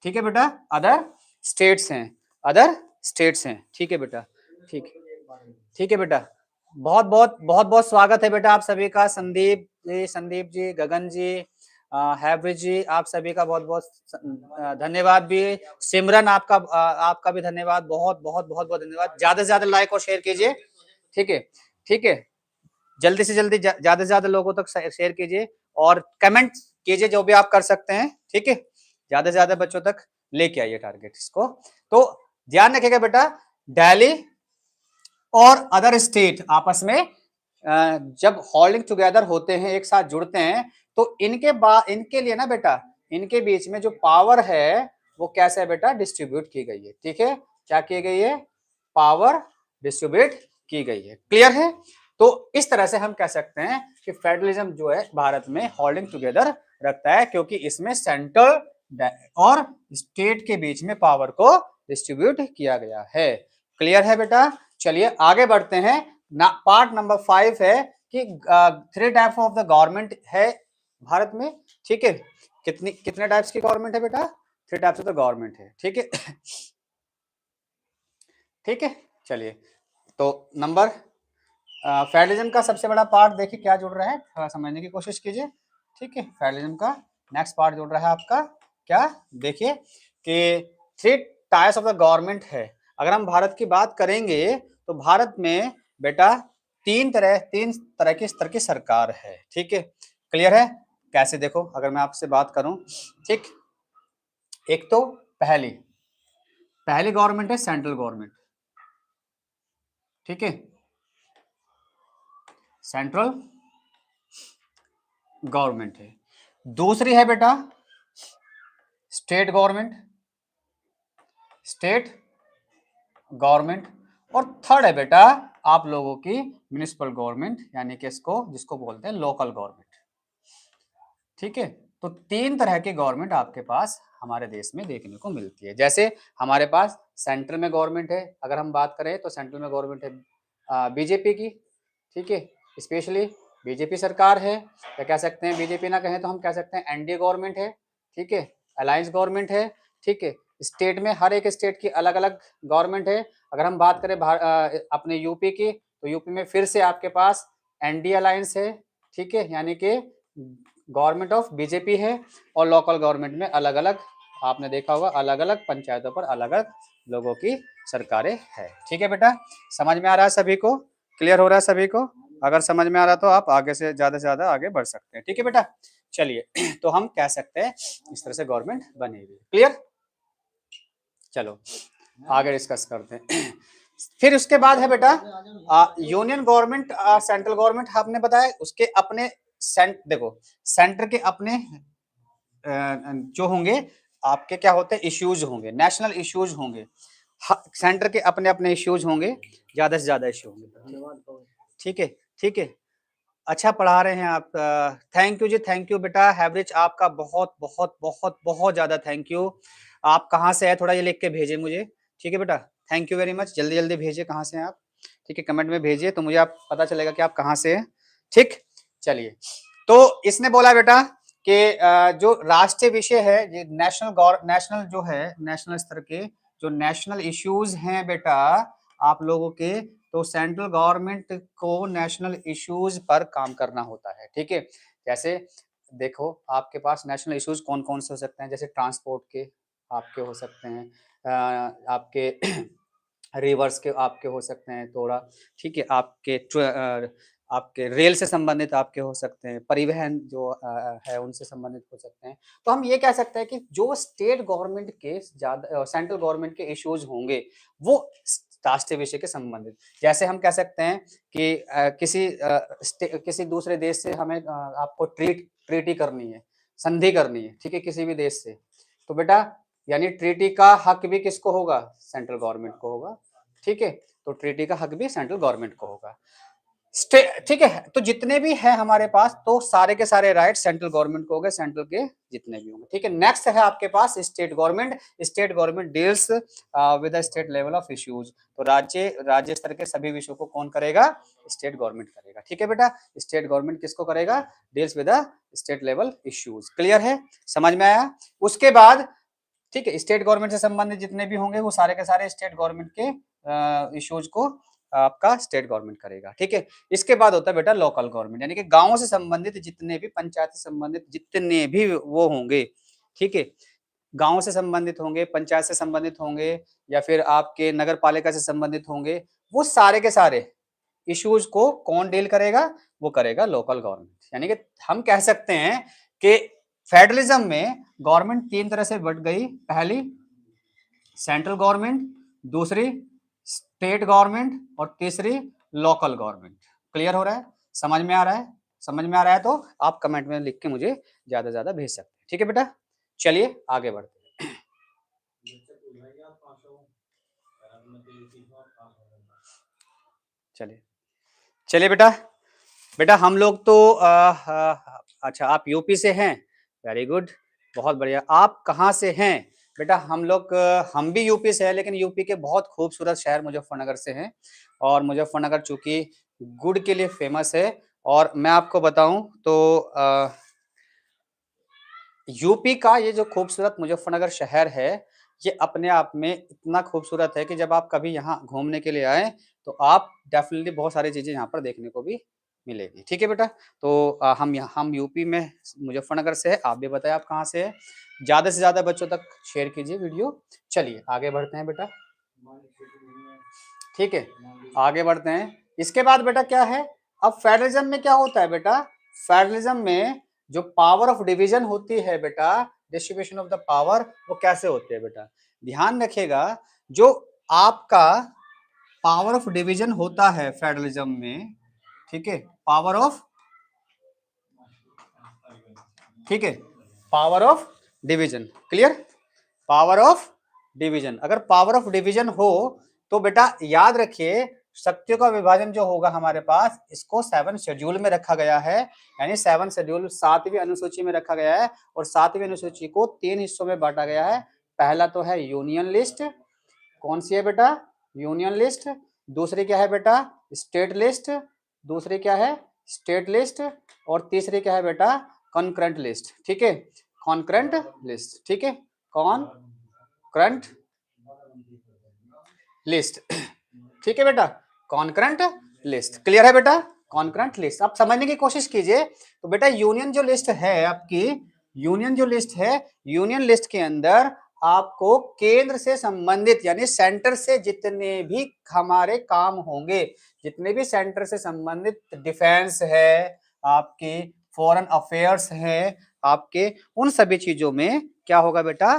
ठीक है बेटा, अदर स्टेट्स हैं, अदर स्टेट्स हैं, ठीक है बेटा, ठीक, ठीक है बेटा। बहुत बहुत बहुत बहुत स्वागत है बेटा आप सभी का, संदीप जी, गगन जी, हैवरिज जी, आप सभी का बहुत बहुत धन्यवाद भी। सिमरन आपका आपका भी धन्यवाद, बहुत बहुत बहुत बहुत धन्यवाद। ज्यादा से ज्यादा लाइक और शेयर कीजिए, ठीक है, ठीक है, जल्दी से जल्दी ज्यादा से ज्यादा लोगों तक शेयर कीजिए, और कमेंट कीजिए जो भी आप कर सकते हैं, ठीक है, ज्यादा से ज्यादा बच्चों तक लेके आइए टारगेट इसको। तो ध्यान रखिएगा बेटा, दिल्ली और अदर स्टेट आपस में जब होल्डिंग टुगेदर होते हैं, एक साथ जुड़ते हैं, तो इनके लिए ना बेटा, इनके बीच में जो पावर है वो कैसे है बेटा, डिस्ट्रीब्यूट की गई है, ठीक है, क्या की गई है, पावर डिस्ट्रीब्यूट की गई है, क्लियर है। तो इस तरह से हम कह सकते हैं कि फेडरलिज्म जो है भारत में होल्डिंग टुगेदर रखता है, क्योंकि इसमें सेंट्रल और स्टेट के बीच में पावर को डिस्ट्रीब्यूट किया गया है, क्लियर है बेटा। चलिए आगे बढ़ते हैं, पार्ट नंबर 5 है कि 3 टाइप ऑफ द गवर्नमेंट है भारत में, ठीक है। कितने टाइप्स की गवर्नमेंट है बेटा? 3 टाइप्स ऑफ द गवर्नमेंट है, ठीक है। ठीक है, चलिए। तो नंबर फेडरलिज्म का सबसे बड़ा पार्ट देखिए क्या जुड़ रहा है, थोड़ा समझने की कोशिश कीजिए, ठीक है। फेडरलिज्म का नेक्स्ट पार्ट जुड़ रहा है आपका क्या, देखिए कि 3 टायर्स ऑफ द गवर्नमेंट है। अगर हम भारत की बात करेंगे तो भारत में बेटा तीन तरह की स्तर की सरकार है, ठीक है। क्लियर है? कैसे देखो, अगर मैं आपसे बात करूं, ठीक, एक तो पहली गवर्नमेंट है सेंट्रल गवर्नमेंट, ठीक है, सेंट्रल गवर्नमेंट है। दूसरी है बेटा स्टेट गवर्नमेंट, और थर्ड है बेटा आप लोगों की म्युनिसिपल गवर्नमेंट, यानी कि इसको जिसको बोलते हैं लोकल गवर्नमेंट, ठीक है। तो 3 तरह की गवर्नमेंट आपके पास हमारे देश में देखने को मिलती है। जैसे हमारे पास सेंट्रल में गवर्नमेंट है, अगर हम बात करें तो सेंट्रल में गवर्नमेंट है बीजेपी की, ठीक है, स्पेशली बीजेपी सरकार है, या कह सकते हैं बीजेपी ना कहें तो हम कह सकते हैं एनडीए गवर्नमेंट है, ठीक है, अलायंस गवर्नमेंट है, ठीक है। स्टेट में हर एक स्टेट की अलग अलग गवर्नमेंट है। अगर हम बात करें अपने यूपी की, तो यूपी में फिर से आपके पास एनडीए अलायंस है, ठीक है, यानी कि गवर्नमेंट ऑफ बीजेपी है। और लोकल गवर्नमेंट में अलग अलग, आपने देखा होगा अलग अलग पंचायतों पर अलग अलग लोगों की सरकारें है, ठीक है बेटा। समझ में आ रहा है सभी को? क्लियर हो रहा है सभी को? अगर समझ में आ रहा तो आप आगे से ज्यादा आगे बढ़ सकते हैं, ठीक है बेटा। चलिए, तो हम कह सकते हैं इस तरह से गवर्नमेंट बनेगी। क्लियर? चलो आगे डिस्कस करते हैं। फिर उसके बाद है बेटा यूनियन गवर्नमेंट, सेंट्रल गवर्नमेंट आपने बताया, उसके अपने देखो सेंटर के अपने जो होंगे आपके क्या होते हैं इश्यूज होंगे, नेशनल इश्यूज होंगे, सेंटर के अपने अपने इश्यूज होंगे, ज्यादा से ज्यादा इश्यू होंगे, ठीक है, ठीक है। अच्छा पढ़ा रहे हैं आप, थैंक यू जी, थैंक यू बेटा। हैवरिज आपका बहुत बहुत बहुत बहुत ज्यादा थैंक यू। आप कहाँ से है थोड़ा ये लिख के भेजिए मुझे, ठीक है बेटा। थैंक यू वेरी मच, जल्दी जल्दी भेजिए कहाँ से हैं आप, ठीक है, कमेंट में भेजिए तो मुझे आप पता चलेगा कि आप कहाँ से हैं, ठीक। चलिए, तो इसने बोला बेटा कि जो राष्ट्रीय विषय है, नेशनल जो है, नेशनल स्तर के जो नेशनल इश्यूज हैं बेटा आप लोगों के, तो सेंट्रल गवर्नमेंट को नेशनल इश्यूज पर काम करना होता है, ठीक है। जैसे देखो आपके पास नेशनल इश्यूज कौन कौन से हो सकते हैं, जैसे ट्रांसपोर्ट के आपके हो सकते हैं, आपके रिवर्स के आपके हो सकते हैं थोड़ा, ठीक है, आपके रेल से संबंधित आपके हो सकते हैं, परिवहन जो है उनसे संबंधित हो सकते हैं। तो हम ये कह सकते हैं कि जो स्टेट गवर्नमेंट के ज्यादा सेंट्रल गवर्नमेंट के इश्यूज होंगे वो राष्ट्रीय विषय के संबंधित, जैसे हम कह सकते हैं कि किसी दूसरे देश से हमें आपको ट्रीटी करनी है, संधि करनी है, ठीक है, किसी भी देश से, तो बेटा यानी ट्रीटी का हक भी किसको होगा? सेंट्रल गवर्नमेंट को होगा, ठीक है। तो ट्रीटी का हक भी सेंट्रल गवर्नमेंट को होगा, ठीक है। तो जितने भी है हमारे पास, तो सारे के सारे राइट सेंट्रल गवर्नमेंट को हो गए, सेंट्रल के जितने भी होंगे, ठीक है। नेक्स्ट है आपके पास state government. State government deals with state level of issues, तो राज्य स्तर के सभी विषयों को कौन करेगा? स्टेट गवर्नमेंट करेगा, ठीक है बेटा। स्टेट गवर्नमेंट किसको करेगा? Deals with state level issues. Clear है? समझ में आया? उसके बाद ठीक है, स्टेट गवर्नमेंट से संबंधित जितने भी होंगे वो सारे के सारे स्टेट गवर्नमेंट के इश्यूज को आपका स्टेट गवर्नमेंट करेगा, ठीक है। इसके बाद होता है बेटा लोकल गवर्नमेंट, यानी कि गांवों से संबंधित जितने भी, पंचायत से संबंधित जितने भी वो होंगे, ठीक है, गांव से संबंधित होंगे, पंचायत से संबंधित होंगे, या फिर आपके नगर पालिका से संबंधित होंगे, वो सारे के सारे इश्यूज को कौन डील करेगा? वो करेगा लोकल गवर्नमेंट। यानी कि हम कह सकते हैं कि फेडरलिज्म में गवर्नमेंट 3 तरह से बट गई, पहली सेंट्रल गवर्नमेंट, दूसरी स्टेट गवर्नमेंट, और तीसरी लोकल गवर्नमेंट। क्लियर हो रहा है? समझ में आ रहा है? समझ में आ रहा है तो आप कमेंट में लिख के मुझे ज्यादा भेज सकते हैं, ठीक है बेटा। चलिए आगे बढ़ते हैं। चलिए चलिए बेटा, हम लोग तो अच्छा आप यूपी से हैं, वेरी गुड, बहुत बढ़िया। आप कहाँ से हैं बेटा? हम भी यूपी से हैं, लेकिन यूपी के बहुत खूबसूरत शहर मुजफ्फरनगर से हैं, और मुजफ्फरनगर चूंकि गुड़ के लिए फेमस है, और मैं आपको बताऊं तो यूपी का ये जो खूबसूरत मुजफ्फरनगर शहर है, ये अपने आप में इतना खूबसूरत है कि जब आप कभी यहाँ घूमने के लिए आए तो आप डेफिनेटली बहुत सारी चीजें यहाँ पर देखने को भी मिलेगी। ठीक है बेटा, तो हम यूपी में मुजफ्फरनगर से है। आप भी बताएं आप कहाँ से है। ज्यादा से ज्यादा बच्चों तक शेयर कीजिए वीडियो। चलिए आगे बढ़ते हैं बेटा। ठीक है, आगे बढ़ते हैं। इसके बाद बेटा क्या है, अब फेडरलिज्म में क्या होता है बेटा, फेडरलिज्म में जो पावर ऑफ डिवीजन होती है बेटा, डिस्ट्रीब्यूशन ऑफ द पावर, वो कैसे होती है बेटा, ध्यान रखिएगा। जो आपका पावर ऑफ डिवीजन होता है फेडरलिज्म में, ठीक है, पावर ऑफ, ठीक है, power of division, clear, power of division. अगर पावर ऑफ डिवीजन हो तो बेटा याद रखिए, शक्तियों का विभाजन जो होगा हमारे पास, इसको 7 शेड्यूल में रखा गया है, यानी 7 शेड्यूल 7वीं अनुसूची में रखा गया है। और 7वीं अनुसूची को 3 हिस्सों में बांटा गया है। पहला तो है यूनियन लिस्ट, कौन सी है बेटा, यूनियन लिस्ट। दूसरी क्या है बेटा, स्टेट लिस्ट। दूसरी क्या है, स्टेट लिस्ट। और तीसरी क्या है बेटा, कॉन्करेंट लिस्ट। ठीक है, कॉन्करेंट लिस्ट, ठीक है, कॉन्करेंट लिस्ट। ठीक है बेटा, कॉन्करेंट लिस्ट, क्लियर है बेटा, कॉन्करेंट लिस्ट। आप समझने की कोशिश कीजिए। तो बेटा यूनियन जो लिस्ट है आपकी, यूनियन जो लिस्ट है, यूनियन लिस्ट के अंदर आपको केंद्र से संबंधित यानी सेंटर से जितने भी हमारे काम होंगे, जितने भी सेंटर से संबंधित डिफेंस है आपकी, फॉरेन अफेयर्स है आपके, उन सभी चीजों में क्या होगा बेटा,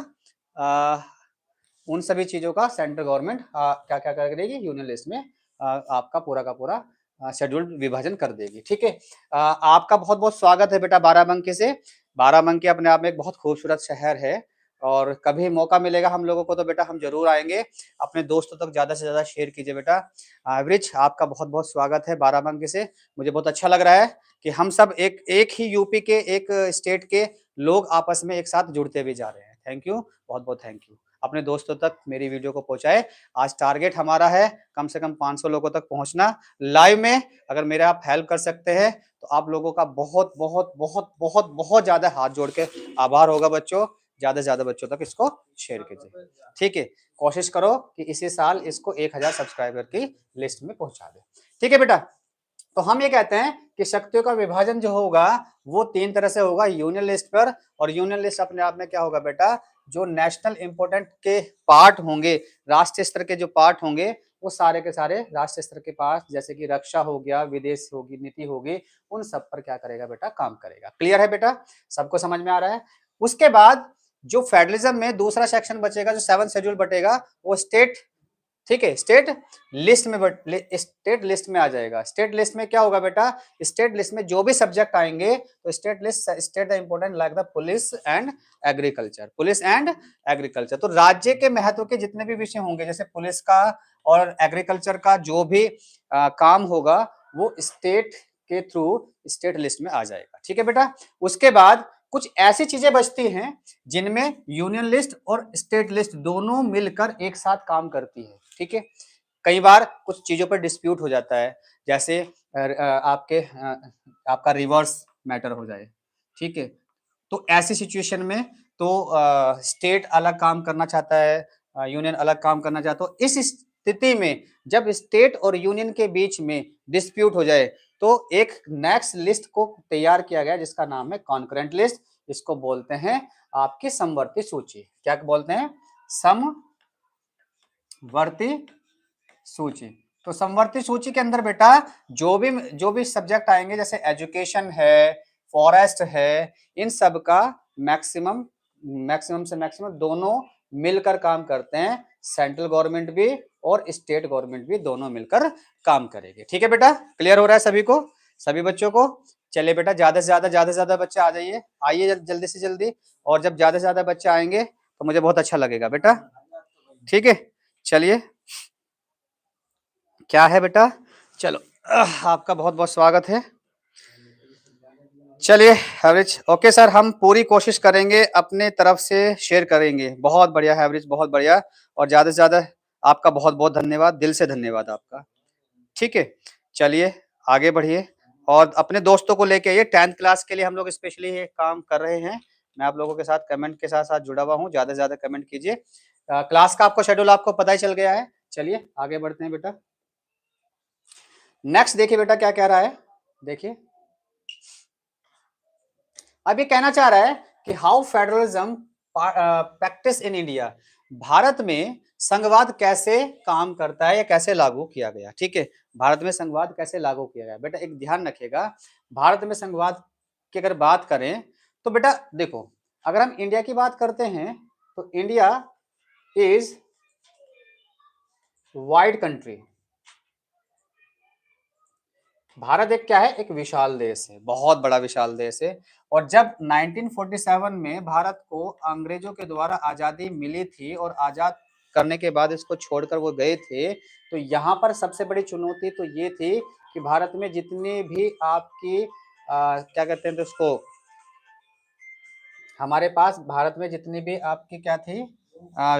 उन सभी चीजों का सेंट्रल गवर्नमेंट क्या क्या करेगी, यूनियन लिस्ट में आपका पूरा का पूरा शेड्यूल विभाजन कर देगी। ठीक है, आपका बहुत बहुत स्वागत है बेटा बाराबंकी से। बाराबंकी अपने आप में एक बहुत खूबसूरत शहर है, और कभी मौका मिलेगा हम लोगों को तो बेटा हम जरूर आएंगे। अपने दोस्तों तक ज्यादा से ज्यादा शेयर कीजिए बेटा। ब्रिज, आपका बहुत बहुत स्वागत है बाराबंकी से। मुझे बहुत अच्छा लग रहा है कि हम सब एक ही यूपी के, एक स्टेट के लोग आपस में एक साथ जुड़ते भी जा रहे हैं। थैंक यू, बहुत बहुत थैंक यू। अपने दोस्तों तक मेरी वीडियो को पहुंचाए। आज टारगेट हमारा है कम से कम 500 लोगों तक पहुंचना लाइव में। अगर मेरे आप हेल्प कर सकते हैं तो आप लोगों का बहुत बहुत बहुत बहुत बहुत ज्यादा हाथ जोड़ के आभार होगा बच्चों। ज्यादा से ज्यादा बच्चों तक इसको शेयर कीजिए। ठीक है, कोशिश करो कि इसी साल इसको 1000 सब्सक्राइबर की लिस्ट में पहुंचा दे। ठीक है बेटा, तो हम ये कहते हैं कि शक्तियों का विभाजन जो होगा वो 3 तरह से होगा यूनियन लिस्ट पर। और यूनियन लिस्ट अपने आप में क्या होगा बेटा, जो नेशनल इंपोर्टेंट के पार्ट होंगे, राष्ट्रीय स्तर के जो पार्ट होंगे, वो सारे के सारे राष्ट्रीय स्तर के पास, जैसे कि रक्षा हो गया, विदेश होगी, नीति होगी, उन सब पर क्या करेगा बेटा, काम करेगा। क्लियर है बेटा, सबको समझ में आ रहा है। उसके बाद जो फेडरलिज्म में दूसरा सेक्शन बचेगा, जो 7 शेड्यूल बटेगा, वो स्टेट, ठीक है, स्टेट लिस्ट में स्टेट लिस्ट में आ जाएगा। स्टेट लिस्ट में क्या होगा बेटा, स्टेट लिस्ट में जो भी सब्जेक्ट आएंगे तो state list, state the important like the police and agriculture, police and agriculture. तो राज्य के महत्व के जितने भी विषय होंगे, जैसे पुलिस का और एग्रीकल्चर का जो भी काम होगा, वो स्टेट के थ्रू स्टेट लिस्ट में आ जाएगा। ठीक है बेटा, उसके बाद कुछ ऐसी चीजें बचती हैं जिनमें यूनियन लिस्ट और स्टेट लिस्ट दोनों मिलकर एक साथ काम करती है। ठीक है, कई बार कुछ चीजों पर डिस्प्यूट हो जाता है, जैसे आपका रिवर्स मैटर हो जाए। ठीक है, तो ऐसी सिचुएशन में तो स्टेट अलग काम करना चाहता है, यूनियन अलग काम करना चाहता है। इस स्थिति में जब स्टेट और यूनियन के बीच में डिस्प्यूट हो जाए तो एक नेक्स्ट लिस्ट को तैयार किया गया जिसका नाम है कॉन्करेंट लिस्ट। इसको बोलते हैं आपकी समवर्ती सूची। क्या बोलते हैं, समवर्ती सूची। तो समवर्ती सूची के अंदर बेटा जो भी सब्जेक्ट आएंगे, जैसे एजुकेशन है, फॉरेस्ट है, इन सब का मैक्सिमम से मैक्सिमम दोनों मिलकर काम करते हैं। सेंट्रल गवर्नमेंट भी और स्टेट गवर्नमेंट भी दोनों मिलकर काम करेंगे। ठीक है बेटा, क्लियर हो रहा है सभी को, सभी बच्चों को। चलिए बेटा, ज्यादा से ज्यादा बच्चे आ जाइए, आइए जल्दी से जल्दी। और जब ज्यादा से ज्यादा बच्चे आएंगे तो मुझे बहुत अच्छा लगेगा बेटा। ठीक है, चलिए, क्या है बेटा, चलो आपका बहुत बहुत स्वागत है। चलिए हैवरेज, ओके सर, हम पूरी कोशिश करेंगे, अपने तरफ से शेयर करेंगे। बहुत बढ़िया हैवरेज, बहुत बढ़िया। और ज्यादा से ज्यादा आपका बहुत बहुत धन्यवाद, दिल से धन्यवाद आपका। ठीक है, चलिए आगे बढ़िए। और अपने दोस्तों को लेके आइए। 10th क्लास के लिए हम लोग स्पेशली ये काम कर रहे हैं। मैं आप लोगों के साथ कमेंट के साथ साथ जुड़ा हुआ हूँ, ज्यादा से ज्यादा कमेंट कीजिए। क्लास का आपको शेड्यूल आपको पता ही चल गया है। चलिए आगे बढ़ते हैं बेटा। नेक्स्ट देखिए बेटा क्या कह रहा है, देखिए अब ये कहना चाह रहा है कि how federalism practice in India, Bharat में संघवाद कैसे काम करता है या कैसे लागू किया गया। ठीक है, भारत में संघवाद कैसे लागू किया गया। बेटा एक ध्यान रखिएगा, भारत में संघवाद की अगर बात करें तो बेटा देखो, अगर हम इंडिया की बात करते हैं तो India is wide country. Bharat एक क्या है, एक विशाल देश है, बहुत बड़ा विशाल देश है। और जब 1947 में भारत को अंग्रेजों के द्वारा आजादी मिली थी और आजाद करने के बाद इसको छोड़कर वो गए थे, तो यहाँ पर सबसे बड़ी चुनौती तो ये थी कि भारत में जितनी भी आपकी क्या कहते हैं तो उसको, हमारे पास भारत में जितनी भी आपकी क्या थी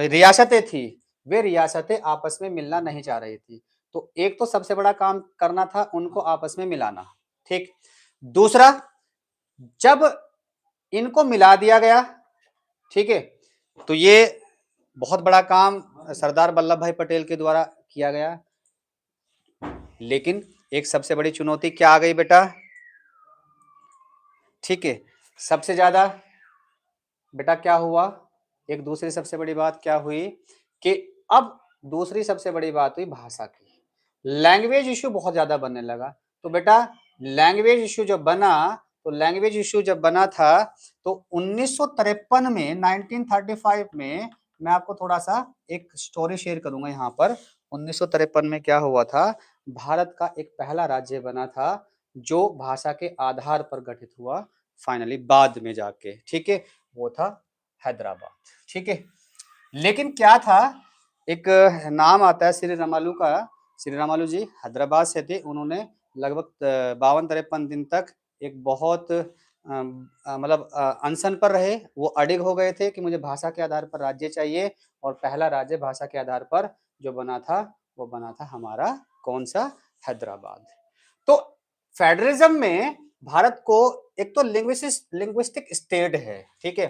रियासतें थी, वे रियासतें आपस में मिलना नहीं चाह रही थी। तो एक तो सबसे बड़ा काम करना था उनको आपस में मिलाना। ठीक, दूसरा जब इनको मिला दिया गया, ठीक है, तो ये बहुत बड़ा काम सरदार वल्लभ भाई पटेल के द्वारा किया गया। लेकिन एक सबसे बड़ी चुनौती क्या आ गई बेटा, ठीक है, सबसे ज्यादा बेटा क्या हुआ, एक दूसरी सबसे बड़ी बात क्या हुई कि अब दूसरी सबसे बड़ी बात हुई भाषा की, लैंग्वेज इश्यू बहुत ज्यादा बनने लगा। तो बेटा लैंग्वेज इश्यू जब बना, तो लैंग्वेज इश्यू जब बना था तो 1953 में 1935 में, मैं आपको थोड़ा सा एक स्टोरी शेयर करूंगा यहाँ पर। 1953 में क्या हुआ था, भारत का एक पहला राज्य बना था जो भाषा के आधार पर गठित हुआ फाइनली बाद में जाके, ठीक है, वो था हैदराबाद। ठीक है, लेकिन क्या था, एक नाम आता है श्री रामालू का, श्री रामालू जी हैदराबाद से थे। उन्होंने लगभग 52-53 दिन तक एक बहुत मतलब अनशन पर रहे। वो अडिग हो गए थे कि मुझे भाषा के आधार पर राज्य चाहिए, और पहला राज्य भाषा के आधार पर जो बना था वो बना था हमारा कौन सा, हैदराबाद। तो फेडरलिज्म में भारत को एक तो लिंग्विस्टिक स्टेट है, ठीक है,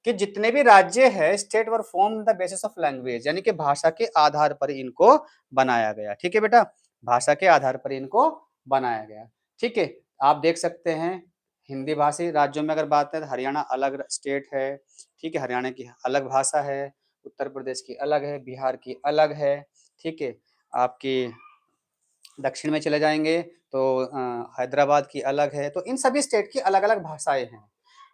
कि जितने भी राज्य है state were form the basis of language, यानी कि भाषा के आधार पर इनको बनाया गया। ठीक है बेटा, भाषा के आधार पर इनको बनाया गया। ठीक है, आप देख सकते हैं हिंदी भाषी राज्यों में अगर बात है तो हरियाणा अलग स्टेट है, ठीक है, हरियाणा की अलग भाषा है, उत्तर प्रदेश की अलग है, बिहार की अलग है, ठीक है, आपकी दक्षिण में चले जाएंगे तो हैदराबाद की अलग है। तो इन सभी स्टेट की अलग अलग भाषाएं हैं।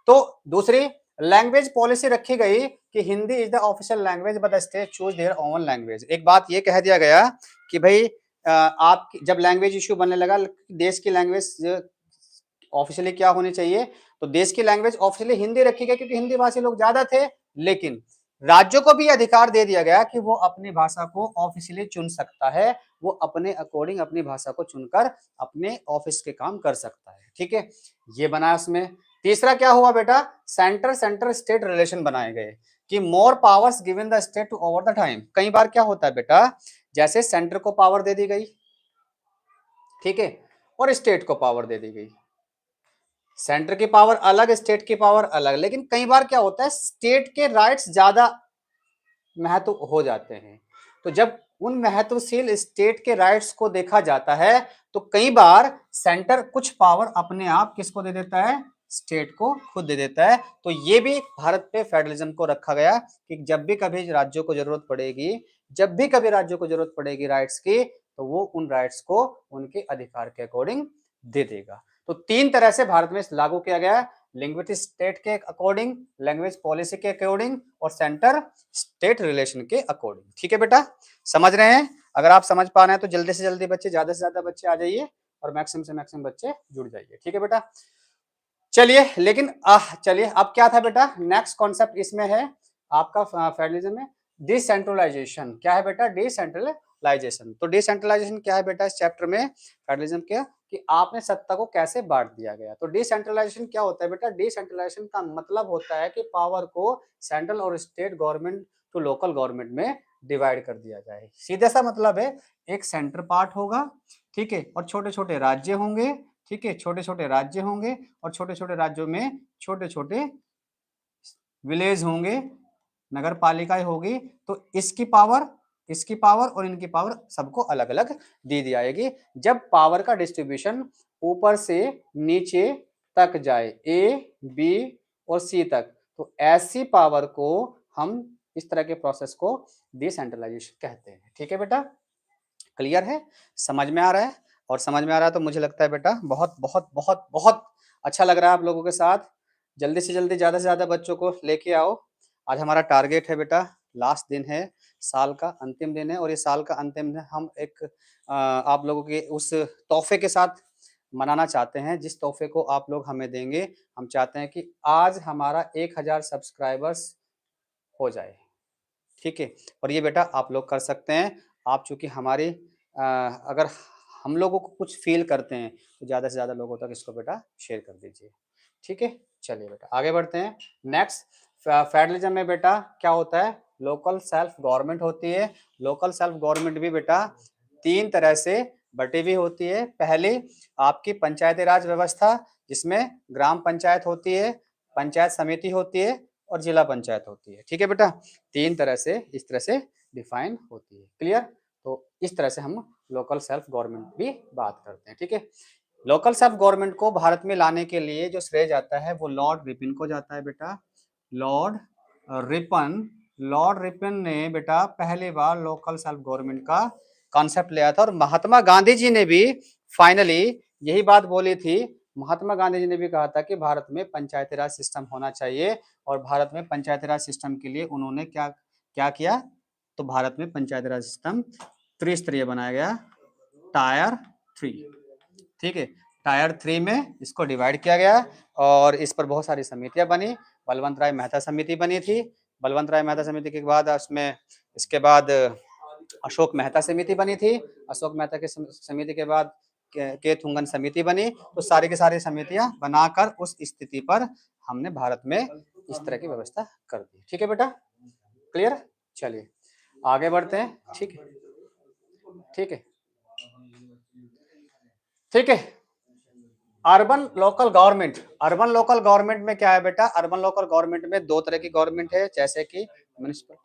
तो दूसरी लैंग्वेज पॉलिसी रखी गई कि Hindi is the official language but the state choose their own language. एक बात ये कह दिया गया कि भाई आप जब लैंग्वेज इश्यू बनने लगा, देश की लैंग्वेज ऑफिशियली क्या होनी चाहिए, तो देश की लैंग्वेज ऑफिशियली हिंदी रखी गई क्योंकि हिंदी भाषी लोग ज्यादा थे। लेकिन राज्यों को भी अधिकार दे दिया गया कि वो अपनी भाषा को ऑफिशियली चुन सकता है, वो अपने अकॉर्डिंग अपनी भाषा को चुनकर अपने ऑफिस के काम कर सकता है। ठीक है, ये बना उसमें। तीसरा क्या हुआ बेटा, सेंटर सेंटर स्टेट रिलेशन बनाए गए कि more powers given the state to over the time. कई बार क्या होता है बेटा, जैसे सेंटर को पावर दे दी गई, ठीक है, और स्टेट को पावर दे दी गई, सेंटर की पावर अलग स्टेट की पावर अलग, लेकिन कई बार क्या होता है स्टेट के राइट्स ज्यादा महत्व हो जाते हैं। तो जब उन महत्वशील स्टेट के राइट्स को देखा जाता है तो कई बार सेंटर कुछ पावर अपने आप किसको दे देता है, स्टेट को खुद दे देता है। तो ये भी भारत पे फेडरलिज्म को रखा गया कि जब भी कभी राज्यों को जरूरत पड़ेगी, जब भी कभी राज्यों को जरूरत पड़ेगी राइट्स की, तो वो उन राइट्स को उनके अधिकार के अकॉर्डिंग दे देगा। तो तीन तरह से भारत में लागू किया गया है, लिंग्विस्टिक स्टेट के अकॉर्डिंग, लैंग्वेज पॉलिसी के अकॉर्डिंग, और सेंटर स्टेट रिलेशन के अकॉर्डिंग। ठीक है बेटा, समझ रहे हैं? अगर आप समझ पा रहे हैं तो जल्दी से जल्दी बच्चे, ज्यादा से ज्यादा बच्चे आ जाइए और मैक्सिमम से मैक्सिमम बच्चे जुड़ जाइए। ठीक है बेटा, चलिए, लेकिन चलिए अब क्या था बेटा, नेक्स्ट कॉन्सेप्ट इसमें है आपका फेडरलिज्म में डिसेंट्रलाइजेशन। क्या है बेटा, डिसेंट्रलाइजेशन। तो डिसेंट्रलाइजेशन क्या है बेटा इस चैप्टर में फेडरलिज्म के, कि आपने सत्ता को कैसे बांट दिया गया। तो डिसेंट्रलाइजेशन क्या होता है बेटा, डिसेंट्रलाइजेशन का मतलब होता है कि पावर को सेंट्रल और state government to local government में डिवाइड कर दिया जाए। सीधा सा मतलब है, एक सेंटर पार्ट होगा, ठीक है, और छोटे छोटे राज्य होंगे, ठीक है, छोटे छोटे राज्य होंगे और छोटे छोटे राज्यों में छोटे छोटे विलेज होंगे, नगर पालिकाएं होगी। तो इसकी पावर और इनकी पावर सबको अलग अलग दे दी जाएगी। जब पावर का डिस्ट्रीब्यूशन ऊपर से नीचे तक जाए, ए बी और सी तक, तो ऐसी पावर को हम, इस तरह के प्रोसेस को डिसेंट्रलाइजेशन कहते हैं। ठीक है बेटा, क्लियर है, समझ में आ रहा है? और समझ में आ रहा है तो मुझे लगता है बेटा बहुत बहुत बहुत बहुत अच्छा लग रहा है आप लोगों के साथ। जल्दी से जल्दी ज्यादा से ज्यादा बच्चों को लेके आओ। आज हमारा टारगेट है बेटा, लास्ट दिन है, साल का अंतिम दिन है, और ये साल का अंतिम दिन हम एक आप लोगों के उस तोहफे के साथ मनाना चाहते हैं, जिस तोहफे को आप लोग हमें देंगे। हम चाहते हैं कि आज हमारा 1000 सब्सक्राइबर्स हो जाए। ठीक है, और ये बेटा आप लोग कर सकते हैं। आप चूंकि हमारी अगर हम लोगों को कुछ फील करते हैं तो ज्यादा से ज्यादा लोगों तक इसको बेटा शेयर कर दीजिए। ठीक है, चलिए बेटा आगे बढ़ते हैं। नेक्स्ट, फेडरलिज्म में बेटा क्या होता है? लोकल सेल्फ गवर्नमेंट होती है। लोकल सेल्फ गवर्नमेंट भी बेटा 3 तरह से बटी हुई होती है। पहली आपकी पंचायती राज व्यवस्था, जिसमें ग्राम पंचायत होती है, पंचायत समिति होती है और जिला पंचायत होती है। ठीक है बेटा, 3 तरह से इस तरह से डिफाइन होती है। क्लियर? तो इस तरह से हम लोकल सेल्फ गवर्नमेंट भी बात करते हैं। ठीक है, लोकल सेल्फ गवर्नमेंट को भारत में लाने के लिए जो श्रेय जाता है वो लॉर्ड रिपन को जाता है बेटा। लॉर्ड रिपन ने बेटा पहली बार लोकल सेल्फ गवर्नमेंट का कॉन्सेप्ट लिया था, और महात्मा गांधी जी ने भी फाइनली यही बात बोली थी। महात्मा गांधी जी ने भी कहा था कि भारत में पंचायती राज सिस्टम होना चाहिए, और भारत में पंचायती राज सिस्टम के लिए उन्होंने क्या क्या किया? तो भारत में पंचायती राज सिस्टम त्रिस्तरीय बनाया गया, टायर 3। ठीक है, टायर 3 में इसको डिवाइड किया गया, और इस पर बहुत सारी समितियां बनी। बलवंत राय मेहता समिति बनी थी। बलवंत राय मेहता समिति के बाद उसमें इसके बाद अशोक मेहता समिति बनी थी। अशोक मेहता के समिति के बाद के थुंगन समिति बनी। तो सारी की सारी समितियां बनाकर उस स्थिति पर हमने भारत में इस तरह की व्यवस्था कर दी। ठीक है बेटा, क्लियर? चलिए आगे बढ़ते हैं। ठीक है, ठीक है, ठीक है। Urban local government, urban local government में क्या है बेटा? अर्बन लोकल गवर्नमेंट में 2 तरह की गवर्नमेंट है, जैसे कि म्युनिसिपल,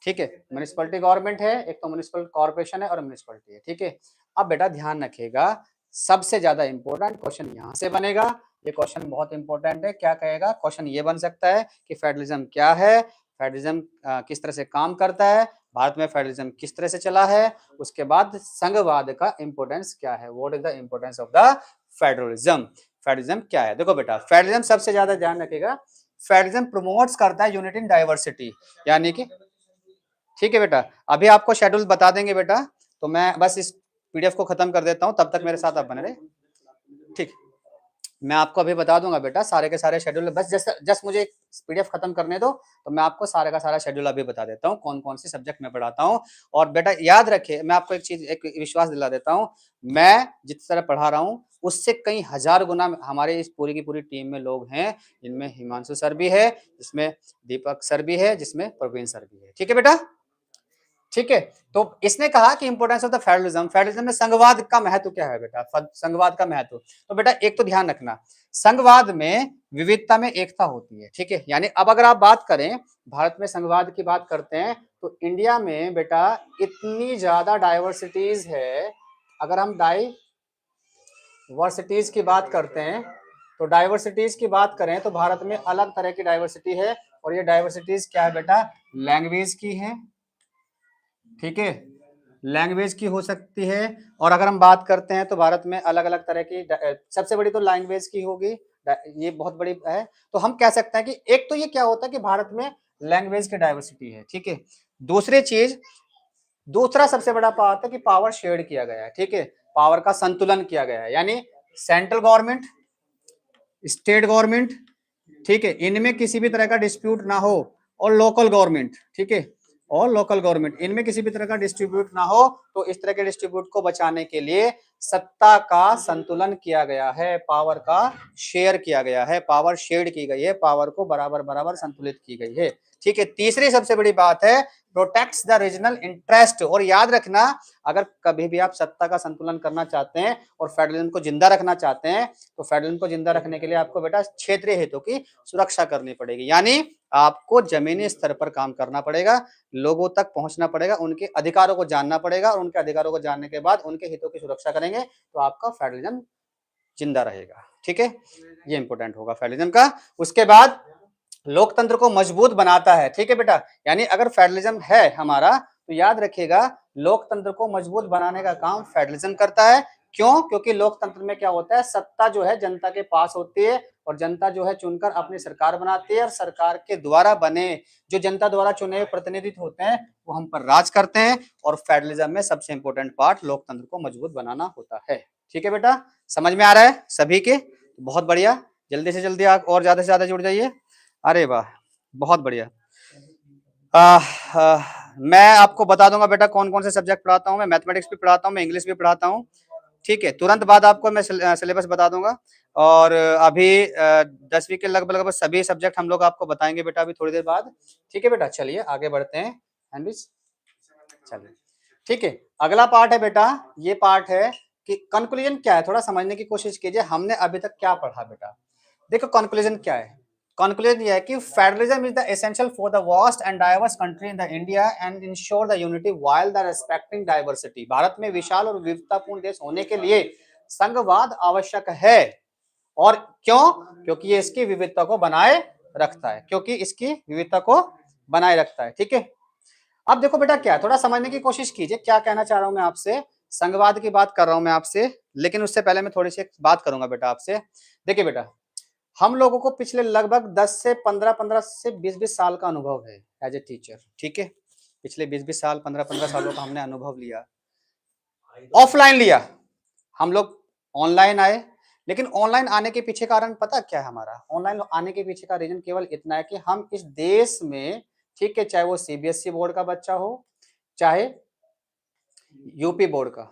ठीक है, म्युनिसिपलिटी गवर्नमेंट है, एक तो म्युनिसिपल कॉर्पोरेशन है और म्युनिसिपलिटी है। ठीक है, अब बेटा ध्यान रखिएगा, सबसे ज्यादा इंपॉर्टेंट क्वेश्चन यहां से बनेगा। ये क्वेश्चन बहुत इंपॉर्टेंट है। क्या कहेगा? क्वेश्चन ये बन सकता है कि फेडरलिज्म क्या है, फेडरलिज्म किस तरह से काम करता है, भारत में फेडरलिज्म किस तरह से चला है, उसके बाद संघवाद का इंपॉर्टेंस क्या है, what is the importance of the federalism. Federalism क्या है? देखो बेटा, फेडरलिज्म सबसे ज्यादा ध्यान रखिएगा, फेडरलिज्म प्रमोट्स करता है यूनिटी इन डाइवर्सिटी, यानी कि, ठीक है बेटा, अभी आपको शेड्यूल बता देंगे बेटा, तो मैं बस इस पीडीएफ को खत्म कर देता हूं, तब तक मेरे साथ आप बने रहे। ठीक, मैं आपको अभी बता दूंगा बेटा सारे के सारे शेड्यूल, बस जस्ट मुझे पीडीएफ खत्म करने दो, तो मैं आपको सारे का सारा शेड्यूल अभी बता देता हूँ, कौन कौन सी सब्जेक्ट में पढ़ाता हूँ। और बेटा याद रखिए, मैं आपको एक चीज, एक विश्वास दिला देता हूँ, मैं जिस तरह पढ़ा रहा हूँ उससे कई हजार गुना हमारे इस पूरी की पूरी टीम में लोग हैं, जिनमें हिमांशु सर भी है, जिसमें दीपक सर भी है, जिसमें प्रवीण सर भी है। ठीक है बेटा, ठीक है। तो इसने कहा कि importance of the federalism, federalism में संघवाद का महत्व क्या है बेटा? संघवाद का महत्व, तो बेटा एक तो ध्यान रखना, संघवाद में विविधता में एकता होती है। ठीक है, यानी अब अगर आप बात करें भारत में संघवाद की बात करते हैं, तो इंडिया में बेटा इतनी ज्यादा डाइवर्सिटीज है। अगर हम डाइवर्सिटीज की बात करते हैं, तो डाइवर्सिटीज की बात करें तो भारत में अलग तरह की डाइवर्सिटी है, और ये डाइवर्सिटीज क्या है बेटा? लैंग्वेज की है, ठीक है, लैंग्वेज की हो सकती है। और अगर हम बात करते हैं तो भारत में अलग अलग तरह की, सबसे बड़ी तो लैंग्वेज की होगी, ये बहुत बड़ी है। तो हम कह सकते हैं कि एक तो ये क्या होता है कि भारत में लैंग्वेज की डाइवर्सिटी है। ठीक है, दूसरी चीज, दूसरा सबसे बड़ा बात है कि पावर शेयर किया गया है। ठीक है, पावर का संतुलन किया गया है, यानी सेंट्रल गवर्नमेंट, स्टेट गवर्नमेंट, ठीक है, इनमें किसी भी तरह का डिस्प्यूट ना हो, और लोकल गवर्नमेंट, ठीक है, और लोकल गवर्नमेंट, इनमें किसी भी तरह का डिस्ट्रीब्यूट ना हो। तो इस तरह के डिस्ट्रीब्यूट को बचाने के लिए सत्ता का संतुलन किया गया है, पावर का शेयर किया गया है, पावर शेयर की गई है, पावर को बराबर बराबर संतुलित की गई है। ठीक है, तीसरी सबसे बड़ी बात है प्रोटेक्ट्स द रीजनल इंटरेस्ट। और याद रखना, अगर कभी भी आप सत्ता का संतुलन करना चाहते हैं और फेडरलिज्म को जिंदा रखना चाहते हैं, तो फेडरलिज्म को जिंदा रखने के लिए आपको बेटा क्षेत्रीय हितों की सुरक्षा करनी पड़ेगी। यानी आपको जमीनी स्तर पर काम करना पड़ेगा, लोगों तक पहुंचना पड़ेगा, उनके अधिकारों को जानना पड़ेगा, और उनके अधिकारों को जानने के बाद उनके हितों की सुरक्षा करेंगे तो आपका फेडरलिज्म जिंदा रहेगा। ठीक है, ये इंपॉर्टेंट होगा फेडरलिज्म का। उसके बाद लोकतंत्र को मजबूत बनाता है। ठीक है बेटा, यानी अगर फेडरलिज्म है हमारा, तो याद रखिएगा लोकतंत्र को मजबूत बनाने का काम फेडरलिज्म करता है। क्यों? क्योंकि लोकतंत्र में क्या होता है, सत्ता जो है जनता के पास होती है, और जनता जो है चुनकर अपनी सरकार बनाती है, और सरकार के द्वारा बने जो जनता द्वारा चुने हुए प्रतिनिधि होते हैं वो हम पर राज करते हैं। और फेडरलिज्म में सबसे इंपॉर्टेंट पार्ट लोकतंत्र को मजबूत बनाना होता है। ठीक है बेटा, समझ में आ रहा है सभी के? बहुत बढ़िया, जल्दी से जल्दी आप और ज्यादा से ज्यादा जुड़ जाइए। अरे वाह, बहुत बढ़िया। मैं आपको बता दूंगा बेटा कौन कौन से सब्जेक्ट पढ़ाता हूँ। मैं मैथमेटिक्स भी पढ़ाता हूँ, मैं इंग्लिश भी पढ़ाता हूँ। ठीक है, तुरंत बाद आपको मैं सिलेबस बता दूंगा। और अभी 10वीं के लगभग लगभग सभी सब्जेक्ट हम लोग आपको बताएंगे बेटा अभी थोड़ी देर बाद। ठीक है बेटा, चलिए आगे बढ़ते हैं। चलिए, ठीक है, अगला पार्ट है बेटा, ये पार्ट है कि कंक्लूजन क्या है, थोड़ा समझने की कोशिश कीजिए हमने अभी तक क्या पढ़ा बेटा। देखो कंक्लूजन क्या है, कंक्लूजन ये है कि federalism is the essential for the vast and diverse country in the India and ensure the unity while the respecting diversity. Bharat में विशाल और विविधतापूर्ण देश होने के लिए संघवाद आवश्यक है। और क्यों? क्योंकि ये इसकी विविधता को बनाए रखता है, क्योंकि इसकी विविधता को बनाए रखता है। ठीक है, अब देखो बेटा क्या, थोड़ा समझने की कोशिश कीजिए क्या कहना चाह रहा हूं मैं आपसे। संघवाद की बात कर रहा हूं मैं आपसे, लेकिन उससे पहले मैं थोड़ी सी बात करूंगा बेटा आपसे। देखिए बेटा, हम लोगों को पिछले लगभग 10 से 15 से 20 साल का अनुभव है एज ए टीचर। ठीक है, पिछले 20 साल 15 सालों का हमने अनुभव लिया, ऑफलाइन लिया, हम लोग ऑनलाइन आए। लेकिन ऑनलाइन आने के पीछे कारण पता क्या है हमारा? ऑनलाइन आने के पीछे का रीजन केवल इतना है कि हम इस देश में, ठीक है, चाहे वो सीबीएसई बोर्ड का बच्चा हो, चाहे यूपी बोर्ड का,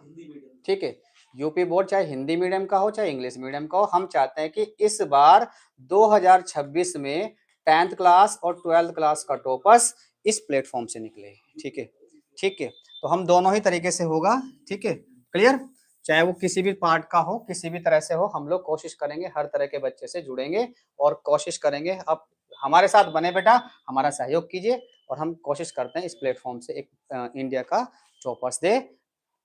ठीक है, यूपी बोर्ड चाहे हिंदी मीडियम का हो चाहे इंग्लिश मीडियम का हो, हम चाहते हैं कि इस बार 2026 में 10th क्लास और 12th क्लास का टॉपर्स इस प्लेटफॉर्म से निकले। ठीक है, ठीक है, तो हम दोनों ही तरीके से होगा। ठीक है, क्लियर? चाहे वो किसी भी पार्ट का हो, किसी भी तरह से हो, हम लोग कोशिश करेंगे हर तरह के बच्चे से जुड़ेंगे और कोशिश करेंगे। अब हमारे साथ बने बेटा, हमारा सहयोग कीजिए, और हम कोशिश करते हैं इस प्लेटफॉर्म से एक इंडिया का टॉपर्स दे,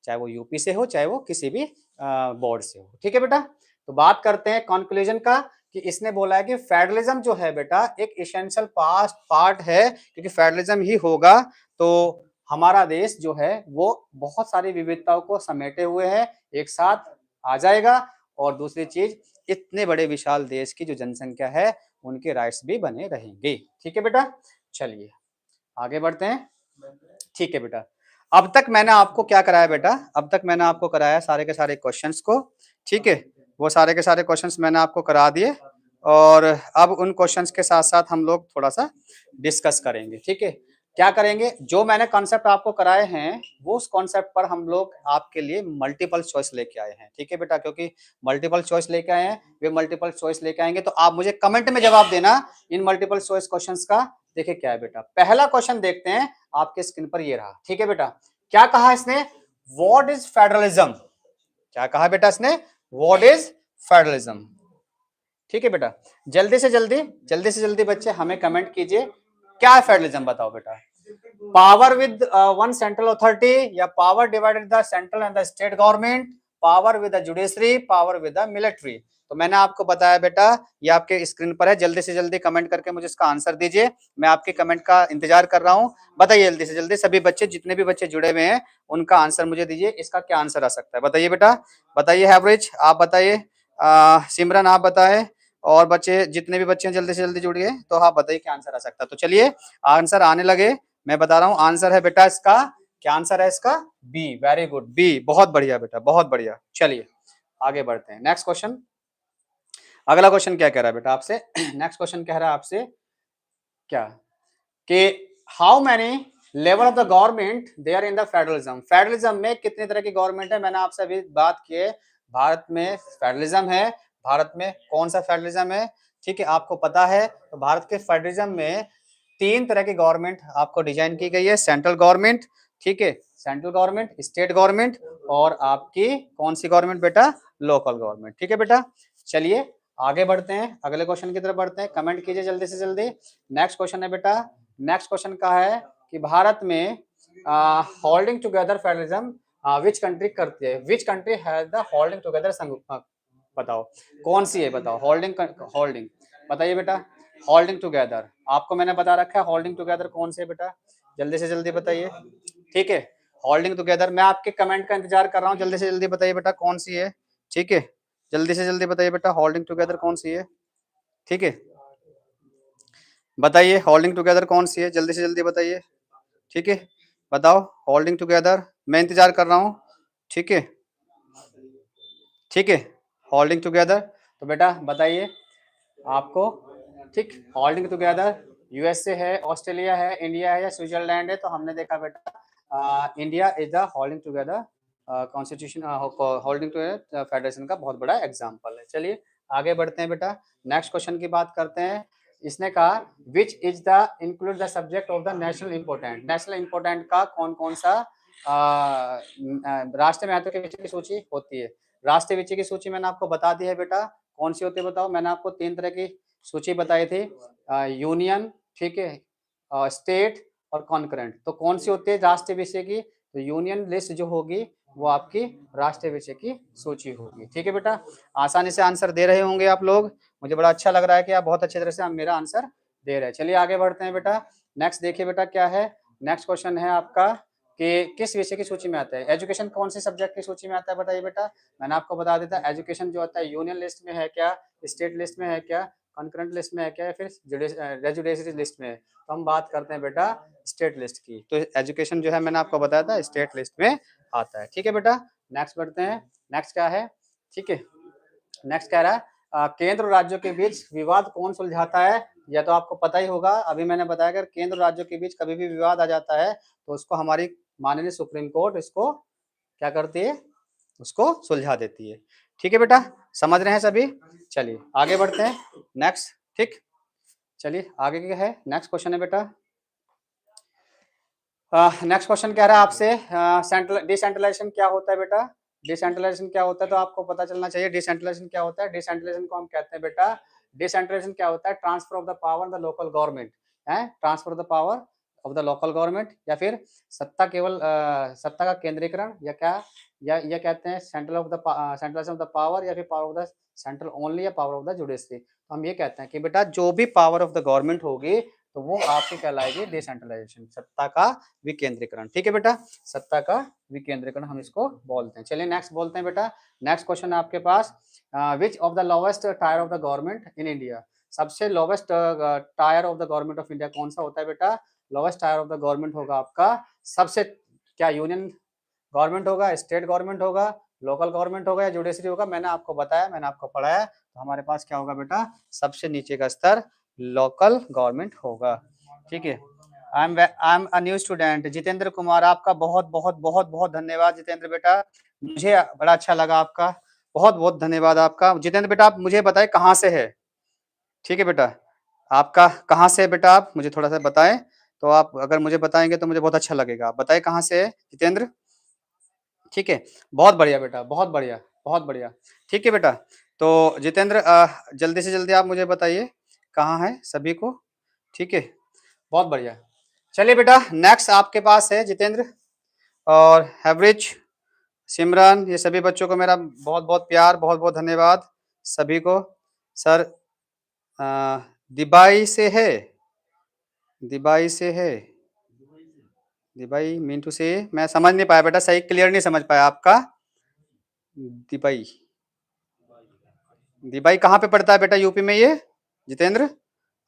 चाहे वो यूपी से हो चाहे वो किसी भी बोर्ड से हो। ठीक है बेटा, तो बात करते हैं कंक्लूजन का, कि इसने बोला है कि फेडरलिज्म जो है बेटा एक एसेंशियल पार्ट है, क्योंकि फेडरलिज्म ही होगा तो हमारा देश जो है वो बहुत सारी विविधताओं को समेटे हुए है, एक साथ आ जाएगा। और दूसरी चीज, इतने बड़े विशाल देश की जो जनसंख्या है उनके राइट्स भी बने रहेंगे। ठीक है बेटा, चलिए आगे बढ़ते हैं। ठीक है बेटा, अब तक मैंने आपको क्या कराया बेटा, अब तक मैंने आपको कराया सारे के सारे क्वेश्चंस को। ठीक है, वो सारे के सारे क्वेश्चंस मैंने आपको करा दिए, और अब उन क्वेश्चंस के साथ साथ हम लोग थोड़ा सा डिस्कस करेंगे। ठीक है, क्या करेंगे, जो मैंने कॉन्सेप्ट आपको कराए हैं वो उस कॉन्सेप्ट पर हम लोग आपके लिए मल्टीपल चॉइस लेके आए हैं। ठीक है बेटा, क्योंकि मल्टीपल चॉइस लेके आए हैं, वे मल्टीपल चॉइस लेके आएंगे तो आप मुझे कमेंट में जवाब देना इन मल्टीपल चॉइस क्वेश्चंस का। देखिए क्या है बेटा, पहला क्वेश्चन देखते हैं आपके स्क्रीन पर, ये रहा। ठीक है बेटा, क्या कहा इसने, व्हाट इज फेडरलिज्म? क्या कहा बेटा इसने, व्हाट इज फेडरलिज्म? ठीक है बेटा, जल्दी से जल्दी बच्चे हमें कमेंट कीजिए, क्या है फेडरलिज्म, बताओ बेटा। Power with one central authority, या power divided the central and the state government, power with the judiciary, power with the military? तो मैंने आपको बताया बेटा, ये आपके स्क्रीन पर है, जल्दी से जल्दी कमेंट करके मुझे इसका आंसर दीजिए, मैं आपके कमेंट का इंतजार कर रहा हूं। बताइए जल्दी से जल्दी, सभी बच्चे, जितने भी बच्चे जुड़े हुए हैं उनका आंसर मुझे दीजिए, इसका क्या आंसर आ सकता है, बताइए बेटा, बताइए। हैवरेज आप बताइए, सिमरन आप बताए, और बच्चे जितने भी बच्चे जल्दी से जल्दी जुड़ गए तो आप बताइए क्या आंसर आ सकता है। तो चलिए आंसर आने लगे, मैं बता रहा हूं आंसर है बेटा इसका, क्या आंसर है इसका, बी। वेरी गुड, बी, बहुत बढ़िया बेटा, बहुत बढ़िया। चलिए आगे बढ़ते हैं, नेक्स्ट क्वेश्चन। अगला क्वेश्चन क्या कह रहा है बेटा आपसे, नेक्स्ट क्वेश्चन कह रहा है आपसे क्या, कि how many level of the government there in the federalism? Federalism में कितने तरह की गवर्नमेंट है? मैंने आपसे अभी बात की है, भारत में फेडरलिज्म है। भारत में कौन सा फेडरलिज्म है? ठीक है, आपको पता है, तो भारत के फेडरलिज्म में तीन तरह की गवर्नमेंट आपको डिजाइन की गई है, सेंट्रल गवर्नमेंट, ठीक है, सेंट्रल गवर्नमेंट, स्टेट गवर्नमेंट और आपकी कौन सी गवर्नमेंट बेटा, लोकल गवर्नमेंट, ठीक है बेटा। चलिए आगे बढ़ते हैं, अगले क्वेश्चन की तरफ बढ़ते हैं, कमेंट कीजिए जल्दी से जल्दी। नेक्स्ट क्वेश्चन है बेटा, नेक्स्ट क्वेश्चन का है कि भारत में holding together federalism which country करती है, which country has the holding together संघ, बताओ कौन सी है, बताओ होल्डिंग, होल्डिंग बताइए बेटा, होल्डिंग टुगेदर आपको मैंने बता रखा है, होल्डिंग टुगेदर कौन सी है बेटा, जल्दी से जल्दी बताइए, ठीक है। होल्डिंग टुगेदर, मैं आपके कमेंट का इंतजार कर रहा हूँ, जल्दी से जल्दी बताइए बेटा कौन सी है, ठीक है, जल्दी से जल्दी बताइए बेटा होल्डिंग टुगेदर कौन सी है, ठीक है, बताइए होल्डिंग टुगेदर कौन सी है, जल्दी से जल्दी बताइए, ठीक है, बताओ होल्डिंग टुगेदर, मैं इंतजार कर रहा हूँ, ठीक है, ठीक है, होल्डिंग टुगेदर, तो बेटा बताइए आपको, ठीक, होल्डिंग टुगेदर यूएसए है, ऑस्ट्रेलिया है, इंडिया है या स्विट्जरलैंड है, तो हमने देखा बेटा India is the holding together constitution, holding together federation का बहुत बड़ा एग्जांपल है। चलिए आगे बढ़ते हैं बेटा, नेक्स्ट क्वेश्चन की बात करते हैं। इसने कहा which is the include the subject of the national important, national important का कौन कौन सा राष्ट्रीय महत्व के विषय की सूची होती है, राष्ट्रीय विषय की सूची मैंने आपको बता दी है बेटा, कौन सी होती है बताओ, मैंने आपको तीन तरह की सूची बताई थी, यूनियन, ठीक है, स्टेट और कॉन्करेंट, तो कौन सी होती है राष्ट्रीय विषय की, तो यूनियन लिस्ट जो होगी वो आपकी राष्ट्रीय विषय की सूची होगी, ठीक है बेटा। आसानी से आंसर दे रहे होंगे आप लोग, मुझे बड़ा अच्छा लग रहा है कि आप बहुत अच्छी तरह से मेरा आंसर दे रहे हैं। चलिए आगे बढ़ते हैं बेटा, नेक्स्ट देखिए बेटा क्या है, नेक्स्ट क्वेश्चन है आपका कि किस विषय की सूची में आता है, एजुकेशन कौन से सब्जेक्ट की सूची में आता है बताइए बेटा, मैंने आपको बता देता है एजुकेशन जो होता है यूनियन लिस्ट में है क्या, स्टेट लिस्ट में है क्या, कंकरेंट लिस्ट में है क्या, या फिर रेजुडिशरी लिस्ट में है, तो हम बात करते हैं बेटा स्टेट लिस्ट की, तो एजुकेशन जो है मैंने आपको बताया था स्टेट लिस्ट में आता है, ठीक है बेटा। नेक्स्ट बढ़ते हैं, नेक्स्ट क्या है, ठीक है, नेक्स्ट कह रहा है केंद्र और राज्यों के बीच विवाद कौन सुलझाता है, या तो आपको पता ही होगा, अभी मैंने बताया अगर केंद्र और राज्यों के बीच कभी भी विवाद आ जाता है तो उसको हमारी माननीय सुप्रीम कोर्ट इसको क्या करती है, उसको सुलझा देती है, ठीक है बेटा, समझ रहे हैं सभी। चलिए आगे बढ़ते हैं, नेक्स्ट, ठीक, चलिए आगे क्या है, नेक्स्ट क्वेश्चन है बेटा, नेक्स्ट क्वेश्चन कह रहा है आपसे सेंट्रल डिसेंट्रलाइजेशन क्या होता है बेटा, डिसेंट्रलाइजेशन क्या होता है, तो आपको पता चलना चाहिए डिसेंट्रलाइजेशन क्या होता है, डिसेंट्रलाइजेशन को हम कहते हैं बेटा, डिसेंट्रलाइजेशन क्या होता है, transfer of the power the local government है, transfer of the power of the local government, या फिर सत्ता केवल सत्ता का केंद्रीकरण, या क्या, या कहते हैं central of the centralization of the power, या फिर power of the central only, या पावर ऑफ द जुडिशरी, तो हम ये कहते हैं कि बेटा जो भी पावर ऑफ द गवर्नमेंट होगी तो वो आपकी कहलाएगी डिसेंट्रलाइजेशन, सत्ता का विकेंद्रीकरण, ठीक है बेटा, सत्ता का विकेंद्रीकरण हम इसको बोलते हैं। चलिए नेक्स्ट बोलते हैं बेटा, नेक्स्ट क्वेश्चन है आपके पास, which of the lowest tier of the government in India, सबसे lowest tier of the government of India कौन सा होता है बेटा, lowest tier of the government होगा आपका सबसे, क्या यूनियन गवर्नमेंट होगा, स्टेट गवर्नमेंट होगा, लोकल गवर्नमेंट होगा या जुडिशरी होगा, मैंने आपको बताया, मैंने आपको पढ़ाया, तो हमारे पास क्या होगा बेटा, सबसे नीचे का स्तर लोकल गवर्नमेंट होगा, ठीक है। I am a new student, Jitendra Kumar, आपका बहुत बहुत बहुत बहुत धन्यवाद जितेंद्र बेटा, मुझे बड़ा अच्छा लगा आपका, बहुत बहुत धन्यवाद आपका जितेंद्र बेटा, आप मुझे बताएं कहाँ से है, ठीक है बेटा, आपका कहाँ से है बेटा, आप मुझे थोड़ा सा बताएं, तो आप अगर मुझे बताएंगे तो मुझे बहुत अच्छा लगेगा, आप बताएं कहाँ से है जितेंद्र, ठीक है, बहुत बढ़िया बेटा, बहुत बढ़िया, बहुत बढ़िया, ठीक है बेटा। तो जितेंद्र जल्दी से जल्दी आप मुझे बताइए कहाँ है सभी को, ठीक है, बहुत बढ़िया। चलिए बेटा नेक्स्ट आपके पास है जितेंद्र और हैवरिज, सिमरन, ये सभी बच्चों को मेरा बहुत बहुत प्यार, बहुत बहुत धन्यवाद सभी को। सर दिबाई से है, दिबाई से है, दिबाई मीन टू से, मैं समझ नहीं पाया बेटा, सही क्लियर नहीं समझ पाया आपका, दिबाई, दिबाई कहाँ पे पड़ता है बेटा यूपी में ये, जितेंद्र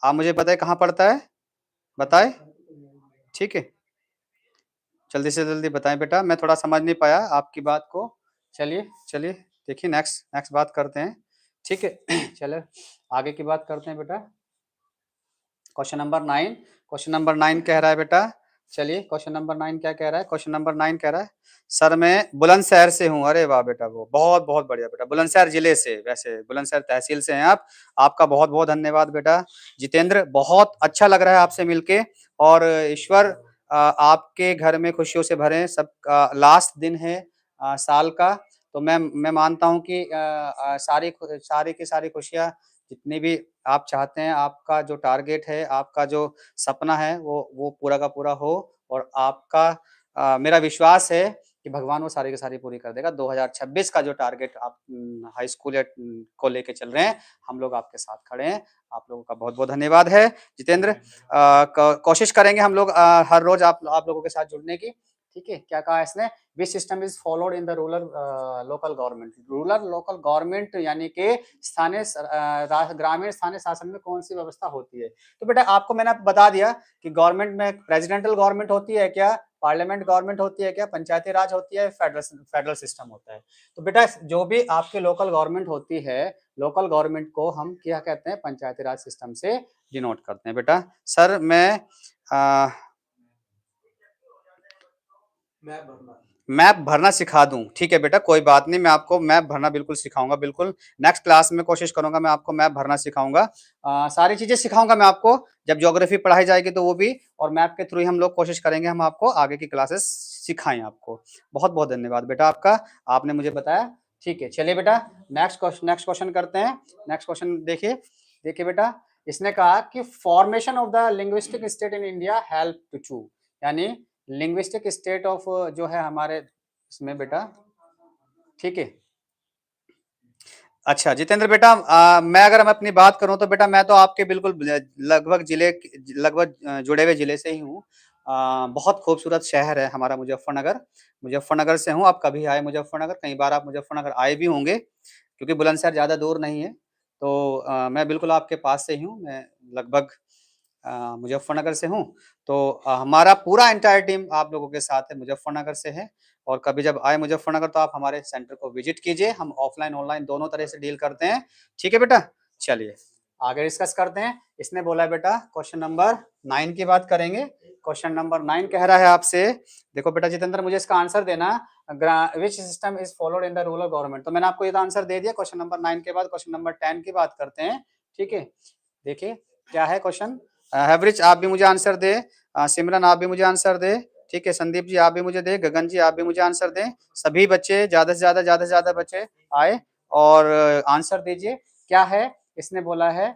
आप मुझे बताए कहाँ पड़ता है, बताए, ठीक है, जल्दी से जल्दी बताएं बेटा, मैं थोड़ा समझ नहीं पाया आपकी बात को। चलिए चलिए देखिए नेक्स्ट नेक्स्ट बात करते हैं, ठीक है चलो आगे की बात करते हैं बेटा, क्वेश्चन नंबर 9, क्वेश्चन नंबर 9 कह रहा है बेटा चलिए क्वेश्चन नंबर 9 क्या कह रहा है? क्वेश्चन नंबर 9 कह रहा है, सर मैं बुलंदशहर से हूँ। अरे वाह बेटा, वो बहुत बहुत बढ़िया बेटा, बुलंदशहर जिले से, वैसे बुलंदशहर तहसील से हैं आप। आपका बहुत बहुत धन्यवाद बेटा जितेंद्र, बहुत अच्छा लग रहा है आपसे मिलके। और ईश्वर आपके घर में खुशियों से भरे। सब लास्ट दिन है साल का, तो मैं मानता हूँ कि सारी की सारी खुशियाँ जितनी भी आप चाहते हैं, आपका जो टारगेट है, आपका जो सपना है, वो पूरा का पूरा हो। और आपका मेरा विश्वास है कि भगवान वो सारी की सारी पूरी कर देगा। 2026 का जो टारगेट आप हाई स्कूल या को लेके चल रहे हैं, हम लोग आपके साथ खड़े हैं। आप लोगों का बहुत-बहुत धन्यवाद है जितेंद्र। कोशिश करेंगे हम लोग हर रोज आप लोगों के साथ जुड़ने की। ठीक है, क्या कहा इसने? Which system is followed in the rural local government. Rural local government यानी कि ग्रामीण स्थानीय शासन में कौन सी व्यवस्था होती है? तो बेटा आपको मैंने बता दिया कि गवर्नमेंट में प्रेसिडेंटल गवर्नमेंट होती है क्या, पार्लियामेंट गवर्नमेंट होती है क्या, पंचायती राज होती है, फेडरल सिस्टम होता है। तो बेटा जो भी आपकी लोकल गवर्नमेंट होती है, लोकल गवर्नमेंट को हम क्या कहते हैं? पंचायती राज सिस्टम से डिनोट करते हैं बेटा। सर मैं मैप भरना सिखा दूं? ठीक है बेटा, कोई बात नहीं, मैं आपको मैप भरना बिल्कुल सिखाऊंगा। बिल्कुल नेक्स्ट क्लास में कोशिश करूंगा, मैं आपको मैप भरना सिखाऊंगा। सारी चीजें सिखाऊंगा मैं आपको। जब ज्योग्राफी पढ़ाई जाएगी तो वो भी, और मैप के थ्रू ही हम लोग कोशिश करेंगे हम आपको आगे की क्लासेस सिखाएं आपको। बहुत बहुत धन्यवाद बेटा आपका, आपने मुझे बताया। ठीक है, चलिए बेटा नेक्स्ट क्वेश्चन करते हैं। नेक्स्ट क्वेश्चन देखिए, देखिए बेटा, इसने कहा कि formation of the linguistic state in India help to चू, यानी लिंग्विस्टिक स्टेट ऑफ जो है हमारे इसमें बेटा। ठीक है, अच्छा जितेंद्र बेटा, मैं अगर मैं अपनी बात करूं तो बेटा मैं तो आपके बिल्कुल लगभग जुड़े हुए जिले से ही हूँ। बहुत खूबसूरत शहर है हमारा मुजफ्फरनगर। मुजफ्फरनगर से हूँ। आप कभी आए मुजफ्फरनगर, कई बार आप मुजफ्फरनगर आए भी होंगे, क्योंकि बुलंदशहर ज्यादा दूर नहीं है। तो मैं बिल्कुल आपके पास से ही हूँ। मैं लगभग मुजफ्फरनगर से हूँ। तो हमारा पूरा एंटायर टीम आप लोगों के साथ है, मुजफ्फरनगर से है। और कभी जब आए मुजफ्फरनगर तो आप हमारे सेंटर को विजिट कीजिए। हम ऑफलाइन ऑनलाइन दोनों तरह से डील करते हैं। ठीक है बेटा, चलिए आगे डिस्कस करते हैं। इसने बोला है बेटा क्वेश्चन नंबर 9 की बात करेंगे। क्वेश्चन नंबर 9 कह रहा है आपसे, देखो बेटा जितेंद्र मुझे इसका आंसर देना, which system is followed in the rural government. तो मैंने आपको ये आंसर दे दिया। क्वेश्चन नंबर 9 के बाद क्वेश्चन नंबर 10 की बात करते हैं। ठीक है, देखिए क्या है क्वेश्चन। हैवरिच आप भी मुझे आंसर दे, सिमरन आप भी मुझे आंसर दे, ठीक है, संदीप जी आप भी मुझे दे, गगन जी आप भी मुझे आंसर दें। सभी बच्चे ज्यादा से ज्यादा बच्चे आए और आंसर दीजिए क्या है इसने बोला है।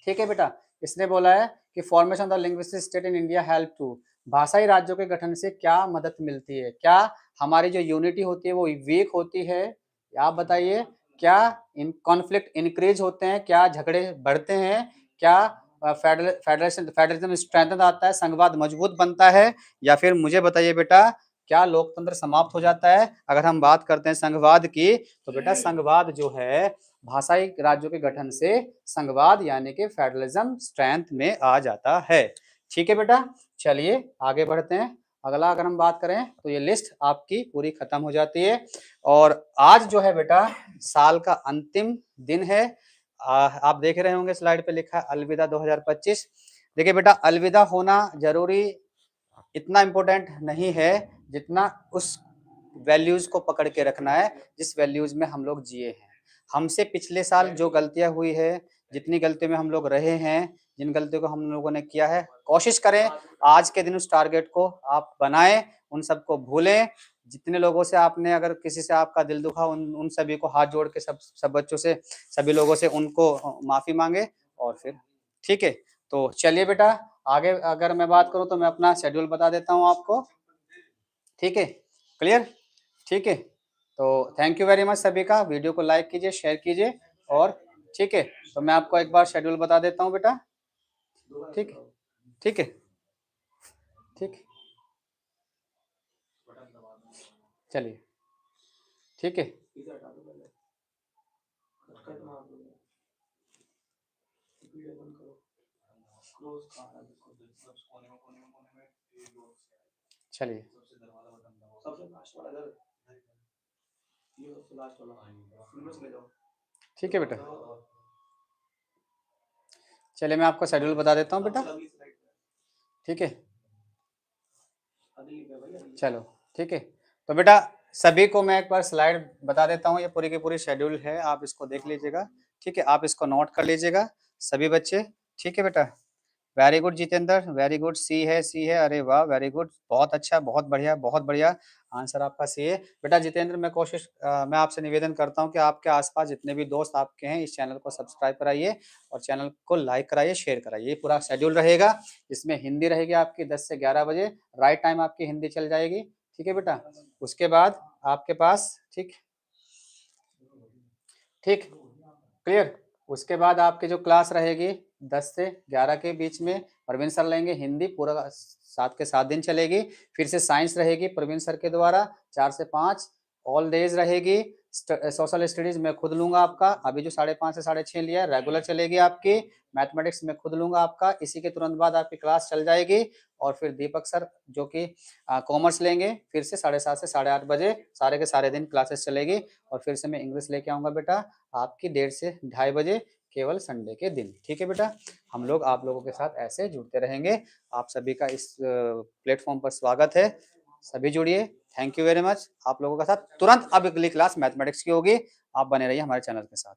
ठीक है बेटा, इसने बोला है कि formation of the linguistic state in India help to, भाषाई राज्यों के गठन से क्या मदद मिलती है? क्या हमारी जो यूनिटी होती है वो वीक होती है? आप बताइए, क्या इन कॉन्फ्लिक्ट इंक्रीज होते हैं? क्या झगड़े बढ़ते हैं? क्या फेडरलिज्म स्ट्रेंथन आता है, संघवाद मजबूत बनता है? या फिर मुझे बताइए बेटा, क्या लोकतंत्र समाप्त हो जाता है? अगर हम बात करते हैं संघवाद की, तो बेटा संघवाद जो है भाषाई राज्यों के गठन से संघवाद यानी कि फेडरलिज्म स्ट्रेंथ में आ जाता है। ठीक है बेटा, चलिए आगे बढ़ते हैं। अगला अगर हम बात करें तो ये लिस्ट आपकी पूरी खत्म हो जाती है। और आज जो है बेटा साल का अंतिम दिन है। आप देख रहे होंगे स्लाइड पे लिखा है अलविदा 2025। देखिए बेटा, अलविदा होना जरूरी इतना इम्पोर्टेंट नहीं है जितना उस वैल्यूज को पकड़ के रखना है जिस वैल्यूज में हम लोग जिए हैं। हमसे पिछले साल जो गलतियां हुई है, जितनी गलतियों में हम लोग रहे हैं, जिन गलतियों को हम लोगों ने किया है, कोशिश करें आज के दिन उस टारगेट को आप बनाएं, उन सबको भूलें। जितने लोगों से आपने, अगर किसी से आपका दिल दुखा, उन सभी को हाथ जोड़ के सब बच्चों से, सभी लोगों से उनको माफी मांगे। और फिर ठीक है, तो चलिए बेटा आगे अगर मैं बात करूं तो मैं अपना शेड्यूल बता देता हूं आपको। ठीक है, क्लियर? ठीक है, तो थैंक यू वेरी मच सभी का। वीडियो को लाइक कीजिए, शेयर कीजिए। और ठीक है, तो मैं आपको एक बार शेड्यूल बता देता हूँ बेटा। ठीक है, ठीक है, ठीक है, चलिए ठीक है। चलिए ठीक है बेटा, चलिए मैं आपको शेड्यूल बता देता हूँ बेटा। ठीक है, चलो ठीक है। तो बेटा सभी को मैं एक बार स्लाइड बता देता हूँ, ये पूरी की पूरी शेड्यूल है, आप इसको देख लीजिएगा। ठीक है, आप इसको नोट कर लीजिएगा सभी बच्चे। ठीक है बेटा, very good Jitendra, very good. C है, सी है, अरे वाह वेरी गुड, बहुत अच्छा, बहुत बढ़िया, बहुत बढ़िया। आंसर आपका सी है। बेटा जितेंद्र मैं आपसे निवेदन करता हूँ कि आपके आसपास जितने भी दोस्त आपके हैं इस चैनल को सब्सक्राइब कराइए और चैनल को लाइक कराइए, शेयर कराइए। ये पूरा शेड्यूल रहेगा, इसमें हिंदी रहेगी आपकी 10 से 11 बजे, राइट टाइम आपकी हिंदी चल जाएगी। ठीक है बेटा, उसके बाद आपके पास, ठीक ठीक क्लियर, उसके बाद आपकी जो क्लास रहेगी 10 से 11 के बीच में प्रवीण सर लेंगे हिंदी, पूरा 7 के 7 दिन चलेगी। फिर से साइंस रहेगी प्रवीण सर के द्वारा 4 से 5, ऑल डेज रहेगी। सोशल स्टडीज मैं खुद लूंगा आपका, अभी जो 5:30 से 6:30 लिया है रेगुलर चलेगी आपकी। मैथमेटिक्स में खुद लूंगा आपका, इसी के तुरंत बाद आपकी क्लास चल जाएगी। और फिर दीपक सर जो कि कॉमर्स लेंगे, फिर से 7:30 से 8:30 बजे सारे के सारे दिन क्लासेस चलेगी। और फिर से मैं इंग्लिश लेके आऊंगा बेटा आपकी 1:30 से 2:30 बजे, केवल संडे के दिन। ठीक है बेटा, हम लोग आप लोगों के साथ ऐसे जुड़ते रहेंगे। आप सभी का इस प्लेटफॉर्म पर स्वागत है, सभी जुड़िए। Thank you very much. आप लोगों के साथ तुरंत अब अगली क्लास मैथमेटिक्स की होगी, आप बने रहिए हमारे चैनल के साथ।